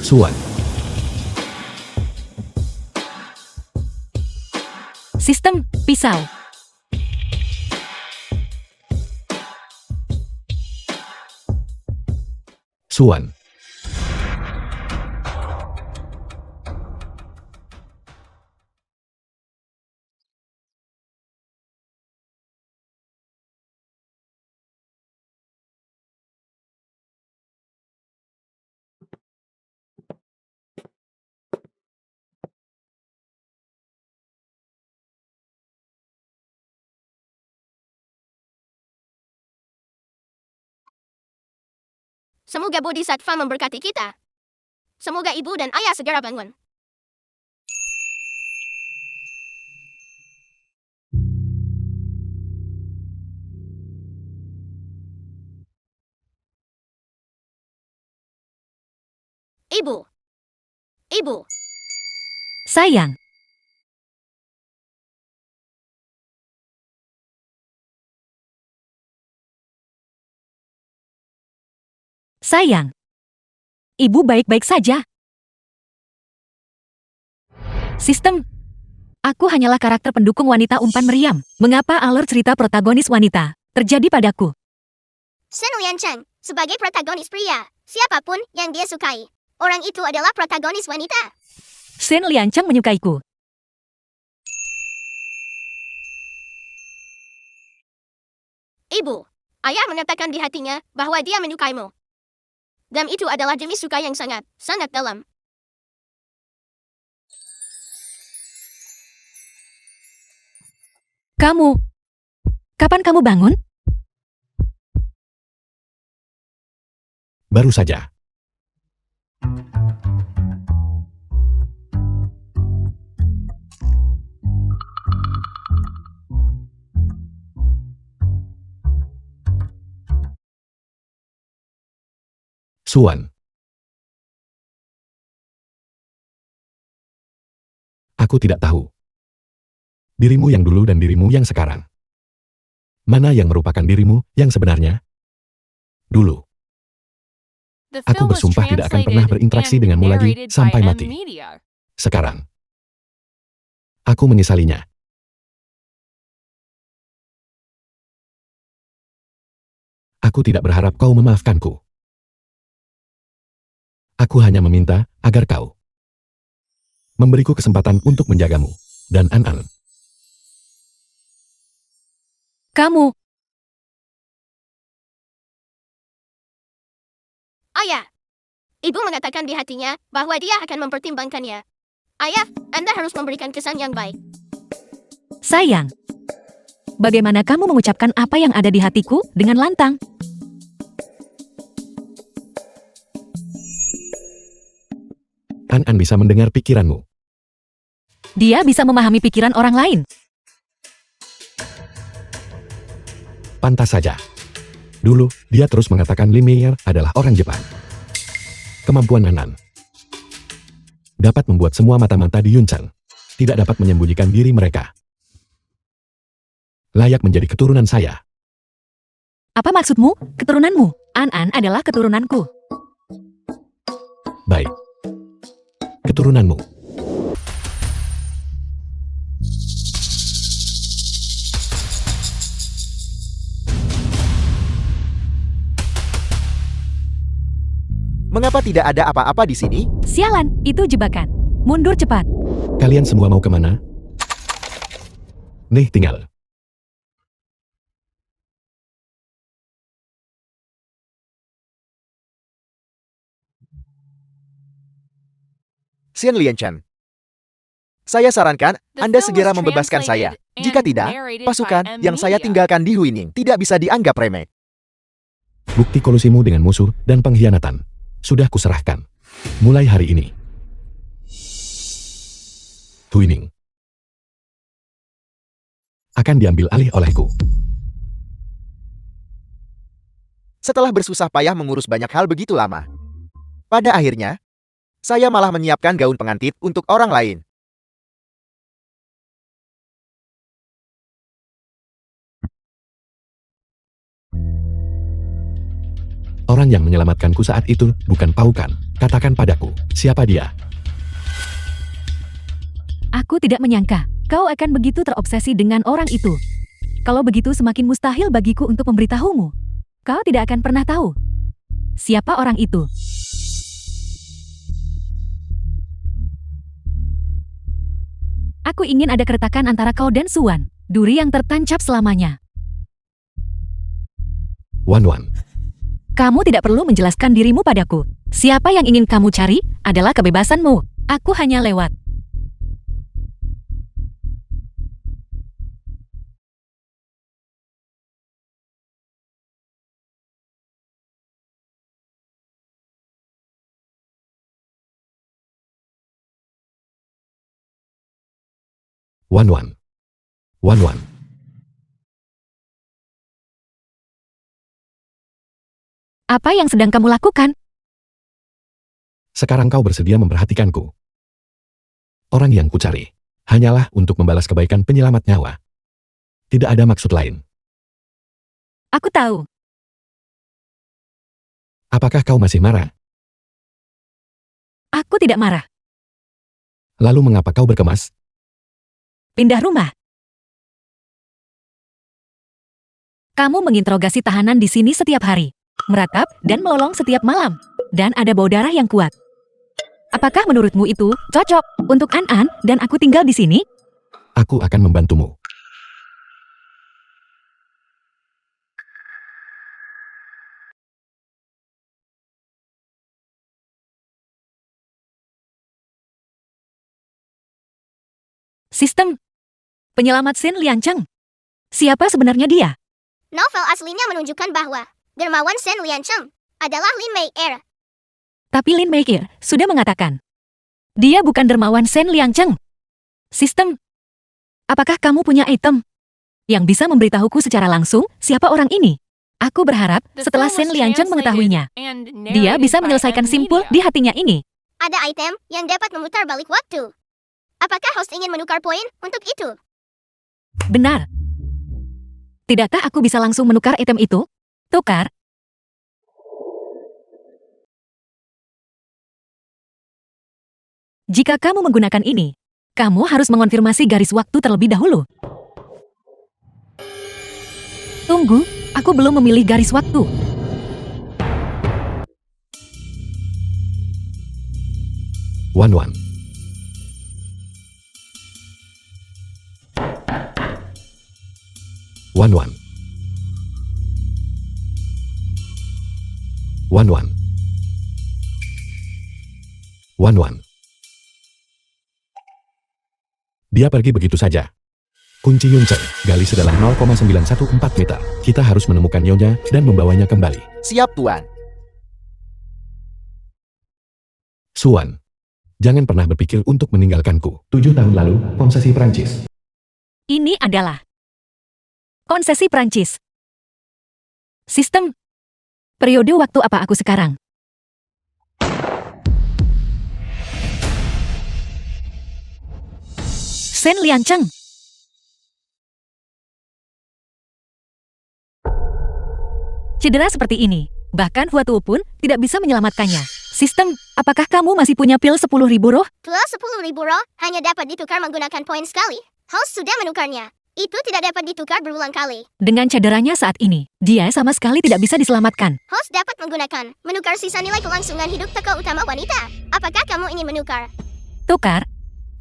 [SPEAKER 3] Suan.
[SPEAKER 2] Sistem pisau.
[SPEAKER 3] Suan.
[SPEAKER 1] Semoga Bodhisattva memberkati kita. Semoga ibu dan ayah segera bangun. Ibu. Ibu.
[SPEAKER 2] Sayang. Sayang. Ibu baik-baik saja. Sistem. Aku hanyalah karakter pendukung wanita umpan meriam. Mengapa alur cerita protagonis wanita terjadi padaku?
[SPEAKER 1] Shen Liancheng, sebagai protagonis pria, siapapun yang dia sukai, orang itu adalah protagonis wanita.
[SPEAKER 2] Shen Liancheng menyukaiku.
[SPEAKER 1] Ibu, ayah mengatakan di hatinya bahwa dia menyukaimu. Dan itu adalah jenis suka yang sangat, sangat dalam.
[SPEAKER 2] Kamu. Kapan kamu bangun?
[SPEAKER 3] Baru saja. Suan. Aku tidak tahu. Dirimu yang dulu dan dirimu yang sekarang. Mana yang merupakan dirimu yang sebenarnya? Dulu.
[SPEAKER 6] The
[SPEAKER 3] Aku
[SPEAKER 6] film was
[SPEAKER 3] bersumpah tidak akan pernah
[SPEAKER 6] translated
[SPEAKER 3] berinteraksi
[SPEAKER 6] and
[SPEAKER 3] denganmu lagi
[SPEAKER 6] narrated
[SPEAKER 3] sampai
[SPEAKER 6] by
[SPEAKER 3] mati.
[SPEAKER 6] M-Media.
[SPEAKER 3] Sekarang. Aku menyesalinya. Aku tidak berharap kau memaafkanku. Aku hanya meminta agar kau memberiku kesempatan untuk menjagamu dan An-An.
[SPEAKER 2] Kamu.
[SPEAKER 1] Ayah. Ibu mengatakan di hatinya bahwa dia akan mempertimbangkannya. Ayah, Anda harus memberikan kesan yang baik.
[SPEAKER 2] Sayang. Bagaimana kamu mengucapkan apa yang ada di hatiku dengan lantang?
[SPEAKER 3] An-An bisa mendengar pikiranmu.
[SPEAKER 2] Dia bisa memahami pikiran orang lain.
[SPEAKER 3] Pantas saja. Dulu, dia terus mengatakan Lee Meyer adalah orang Jepang. Kemampuan An-An dapat membuat semua mata-mata di Yuncheng tidak dapat menyembunyikan diri mereka. Layak menjadi keturunan saya.
[SPEAKER 2] Apa maksudmu? Keturunanmu? An-An adalah keturunanku.
[SPEAKER 3] Baik. Keturunanmu.
[SPEAKER 5] Mengapa tidak ada apa-apa di sini?
[SPEAKER 2] Sialan, itu jebakan. Mundur cepat.
[SPEAKER 3] Kalian semua mau kemana? Nih tinggal.
[SPEAKER 5] Xian Lianchen. Saya sarankan
[SPEAKER 6] The
[SPEAKER 5] Anda
[SPEAKER 6] film
[SPEAKER 5] segera
[SPEAKER 6] was
[SPEAKER 5] membebaskan saya.
[SPEAKER 6] translated
[SPEAKER 5] Jika
[SPEAKER 6] and
[SPEAKER 5] tidak,
[SPEAKER 6] narrated
[SPEAKER 5] pasukan
[SPEAKER 6] by
[SPEAKER 5] yang saya
[SPEAKER 6] M-Media.
[SPEAKER 5] tinggalkan di Huining tidak bisa dianggap remeh.
[SPEAKER 3] Bukti kolusimu dengan musuh dan pengkhianatan sudah kuserahkan. Mulai hari ini. Huining akan diambil alih olehku.
[SPEAKER 5] Setelah bersusah payah mengurus banyak hal begitu lama. Pada akhirnya, saya malah menyiapkan gaun pengantin untuk orang lain.
[SPEAKER 3] Orang yang menyelamatkanku saat itu bukan Paukan. Katakan padaku, siapa dia?
[SPEAKER 2] Aku tidak menyangka kau akan begitu terobsesi dengan orang itu. Kalau begitu semakin mustahil bagiku untuk memberitahumu. Kau tidak akan pernah tahu. Siapa orang itu? Aku ingin ada keretakan antara kau dan Suan. Duri yang tertancap selamanya.
[SPEAKER 3] Wan-Wan.
[SPEAKER 2] Kamu tidak perlu menjelaskan dirimu padaku. Siapa yang ingin kamu cari adalah kebebasanmu. Aku hanya lewat.
[SPEAKER 3] Wan-Wan. Wan-Wan.
[SPEAKER 2] Apa yang sedang kamu lakukan?
[SPEAKER 3] Sekarang kau bersedia memperhatikanku. Orang yang kucari hanyalah untuk membalas kebaikan penyelamat nyawa. Tidak ada maksud lain.
[SPEAKER 2] Aku tahu.
[SPEAKER 3] Apakah kau masih marah?
[SPEAKER 2] Aku tidak marah.
[SPEAKER 3] Lalu mengapa kau berkemas?
[SPEAKER 2] Pindah rumah. Kamu menginterogasi tahanan di sini setiap hari, meratap dan melolong setiap malam, dan ada bau darah yang kuat. Apakah menurutmu itu cocok untuk An-An dan aku tinggal di sini?
[SPEAKER 3] Aku akan membantumu.
[SPEAKER 2] Sistem. Penyelamat Sin Liancheng. Siapa sebenarnya dia?
[SPEAKER 1] Novel aslinya menunjukkan bahwa dermawan Sen Liancheng adalah Lin Mei Er.
[SPEAKER 2] Tapi Lin Meikir sudah mengatakan, dia bukan dermawan Sen Liancheng. Sistem. Apakah kamu punya item yang bisa memberitahuku secara langsung siapa orang ini? Aku berharap setelah Sen Liancheng mengetahuinya, dia bisa menyelesaikan simpul di hatinya ini.
[SPEAKER 1] Ada item yang dapat memutar balik waktu. Apakah host ingin menukar poin untuk itu?
[SPEAKER 2] Benar. Tidakkah aku bisa langsung menukar item itu? Tukar. Jika kamu menggunakan ini, kamu harus mengonfirmasi garis waktu terlebih dahulu. Tunggu, aku belum memilih garis waktu.
[SPEAKER 3] Wan. Dia pergi begitu saja. Kunci Yuncheng, gali sedalam 0,914 meter. Kita harus menemukan Nyonya dan membawanya kembali.
[SPEAKER 5] Siap, Tuan.
[SPEAKER 3] Suan, jangan pernah berpikir untuk meninggalkanku. 7 tahun lalu, konsesi Prancis.
[SPEAKER 2] Ini adalah konsesi Prancis. Sistem. Periode waktu apa aku sekarang? Sen Liancheng. Cedera seperti ini, bahkan Huatu pun tidak bisa menyelamatkannya. Sistem, apakah kamu masih punya pil 10.000 roh?
[SPEAKER 1] Pil 10.000 roh hanya dapat ditukar menggunakan poin sekali. Host sudah menukarnya. Itu tidak dapat ditukar berulang kali.
[SPEAKER 2] Dengan cederanya saat ini, dia sama sekali tidak bisa diselamatkan.
[SPEAKER 1] Host dapat menukar sisa nilai kelangsungan hidup tokoh utama wanita. Apakah kamu ingin menukar?
[SPEAKER 2] Tukar.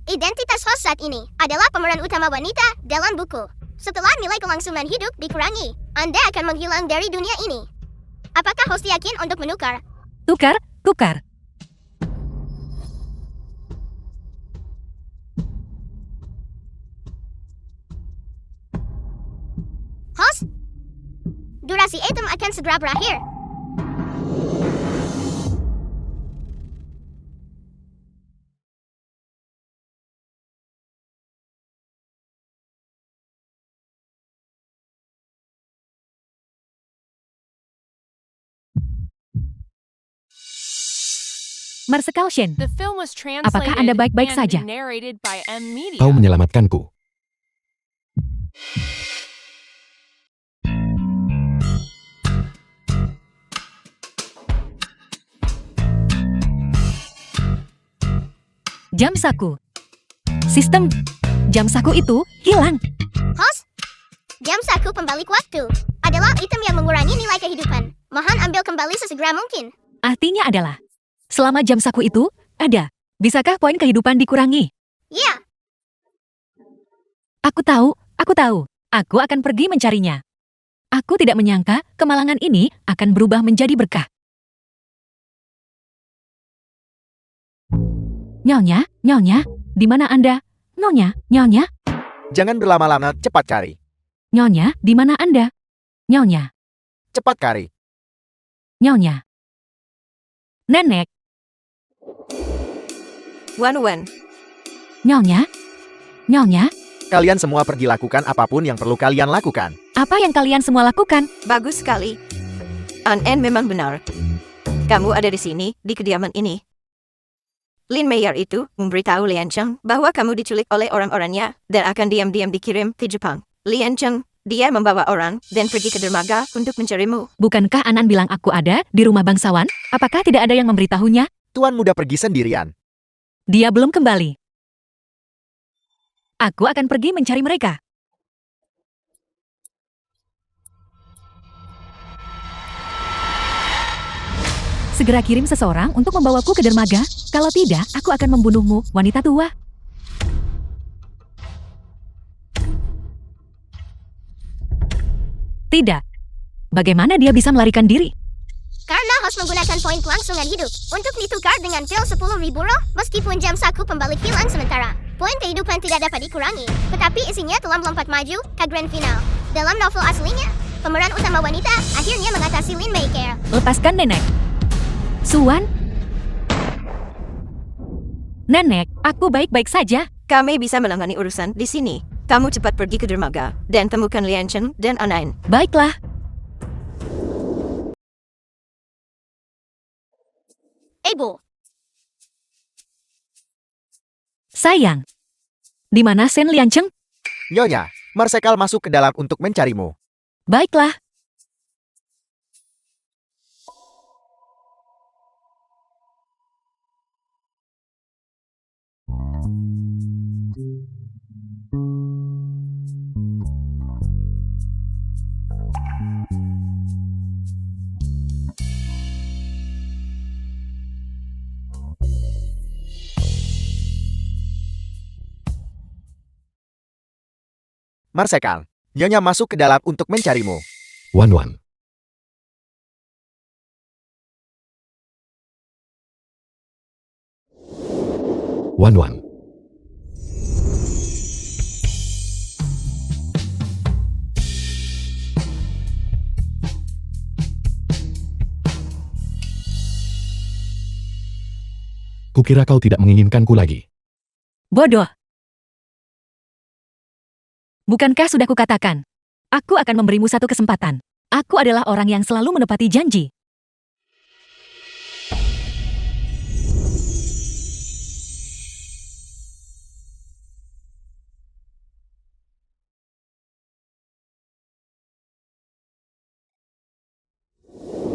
[SPEAKER 1] Identitas host saat ini adalah pemeran utama wanita dalam buku. Setelah nilai kelangsungan hidup dikurangi, Anda akan menghilang dari dunia ini. Apakah host yakin untuk menukar?
[SPEAKER 2] Tukar.
[SPEAKER 1] Host, durasi item akan segera berakhir.
[SPEAKER 2] Marsekal Shen,
[SPEAKER 6] The film was
[SPEAKER 2] apakah Anda
[SPEAKER 6] translated
[SPEAKER 2] baik-baik
[SPEAKER 6] and
[SPEAKER 2] saja?
[SPEAKER 6] narrated by M Media.
[SPEAKER 3] Kau menyelamatkanku.
[SPEAKER 2] Jam saku. Sistem. Jam saku itu hilang.
[SPEAKER 1] Host, jam saku pembalik waktu adalah item yang mengurangi nilai kehidupan. Mohon ambil kembali sesegera mungkin.
[SPEAKER 2] Artinya adalah, selama jam saku itu ada, bisakah poin kehidupan dikurangi?
[SPEAKER 1] Ya,
[SPEAKER 2] Aku tahu. Aku akan pergi mencarinya. Aku tidak menyangka kemalangan ini akan berubah menjadi berkah. Nyonya, di mana Anda? Nyonya,
[SPEAKER 5] Jangan berlama-lama, cepat cari.
[SPEAKER 2] Nyonya, di mana Anda? Nyonya,
[SPEAKER 5] Cepat cari.
[SPEAKER 2] Nyonya. Nenek,
[SPEAKER 4] Wan.
[SPEAKER 2] Nyonya,
[SPEAKER 5] Kalian semua pergi lakukan apapun yang perlu kalian lakukan.
[SPEAKER 2] apa yang kalian semua lakukan?
[SPEAKER 4] Bagus sekali. An-En memang benar. Kamu ada di sini, di kediaman ini. Lin Meyer itu memberitahu Lian Cheng bahwa kamu diculik oleh orang-orangnya dan akan diam-diam dikirim ke Jepang. Lian Cheng, dia membawa orang dan pergi ke dermaga untuk mencarimu.
[SPEAKER 2] Bukankah Anan bilang aku ada di rumah bangsawan? Apakah tidak ada yang memberitahunya?
[SPEAKER 5] Tuan muda pergi sendirian.
[SPEAKER 2] Dia belum kembali. Aku akan pergi mencari mereka. Segera kirim seseorang untuk membawaku ke dermaga. Kalau tidak, aku akan membunuhmu, wanita tua. Tidak. Bagaimana dia bisa melarikan diri?
[SPEAKER 1] Karena host menggunakan poin kelangsungan hidup untuk ditukar dengan pil 10.000 roh, meskipun jam saku pembalik hilang sementara. Poin kehidupan tidak dapat dikurangi, tetapi isinya telah melompat maju ke grand final. Dalam novel aslinya, pemeran utama wanita akhirnya mengatasi Lin Meyer.
[SPEAKER 2] Lepaskan nenek. Suan? Nenek, aku baik-baik saja.
[SPEAKER 4] Kami bisa menangani urusan di sini. Kamu cepat pergi ke dermaga dan temukan Lian Cheng dan Anan.
[SPEAKER 2] Baiklah.
[SPEAKER 1] Ebo,
[SPEAKER 2] Sayang. Di mana Sen Lian Cheng?
[SPEAKER 5] Nyonya, Marsekal masuk ke dalam untuk mencarimu.
[SPEAKER 2] Baiklah.
[SPEAKER 5] Marsekal, Nyonya masuk ke dalam untuk mencarimu.
[SPEAKER 3] Wan. Wan. Kukira kau tidak menginginkanku lagi.
[SPEAKER 2] Bodoh. Bukankah sudah kukatakan? Aku akan memberimu satu kesempatan. Aku adalah orang yang selalu menepati janji.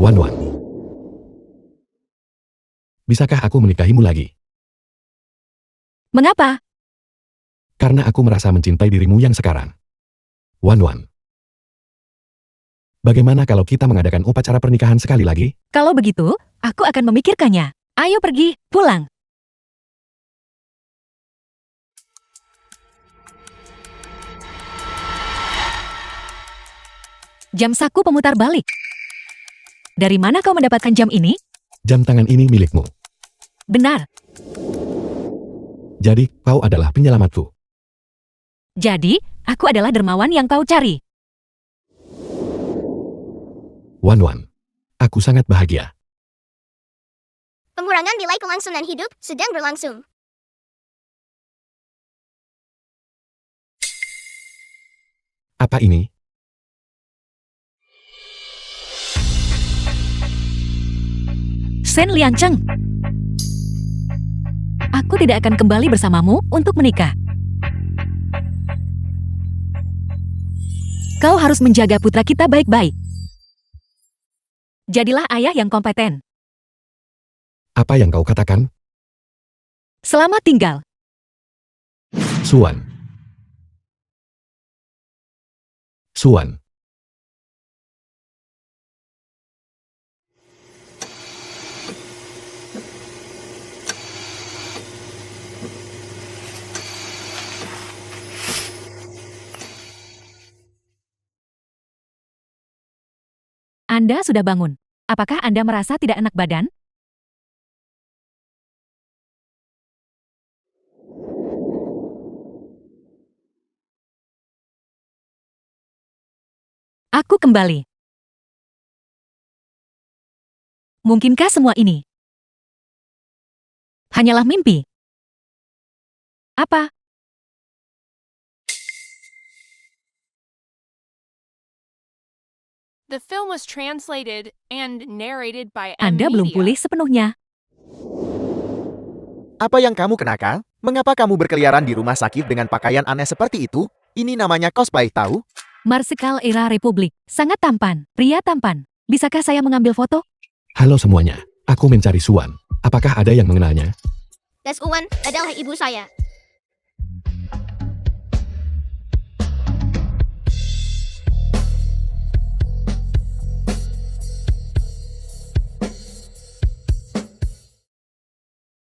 [SPEAKER 3] Wan. Bisakah aku menikahimu lagi?
[SPEAKER 2] Mengapa?
[SPEAKER 3] Karena aku merasa mencintai dirimu yang sekarang. Wan. Bagaimana kalau kita mengadakan upacara pernikahan sekali lagi?
[SPEAKER 2] Kalau begitu, aku akan memikirkannya. Ayo pergi, pulang. Jam saku pemutar balik. Dari mana kau mendapatkan jam ini?
[SPEAKER 3] Jam tangan ini milikmu.
[SPEAKER 2] Benar.
[SPEAKER 3] Jadi, kau adalah penyelamatku.
[SPEAKER 2] Jadi, aku adalah dermawan yang kau cari.
[SPEAKER 3] Wan. Aku sangat bahagia.
[SPEAKER 1] pengurangan nilai kelangsungan hidup sedang berlangsung.
[SPEAKER 3] Apa ini?
[SPEAKER 2] Sen Liancheng. Aku tidak akan kembali bersamamu untuk menikah. Kau harus menjaga putra kita baik-baik. Jadilah ayah yang kompeten.
[SPEAKER 3] Apa yang kau katakan?
[SPEAKER 2] Selamat tinggal.
[SPEAKER 3] Suan.
[SPEAKER 2] Anda sudah bangun. Apakah Anda merasa tidak enak badan? Aku kembali. Mungkinkah semua ini hanyalah mimpi? Apa?
[SPEAKER 6] The film was translated and narrated by
[SPEAKER 2] Anda belum pulih sepenuhnya.
[SPEAKER 5] Apa yang kamu kenakan? Mengapa kamu berkeliaran di rumah sakit dengan pakaian aneh seperti itu? Ini namanya cosplay, tahu?
[SPEAKER 2] Marsikal era Republik. Sangat tampan. Pria tampan. Bisakah saya mengambil foto?
[SPEAKER 3] Halo semuanya, aku mencari Suan. Apakah ada yang mengenalnya?
[SPEAKER 1] Das Uwan adalah ibu saya.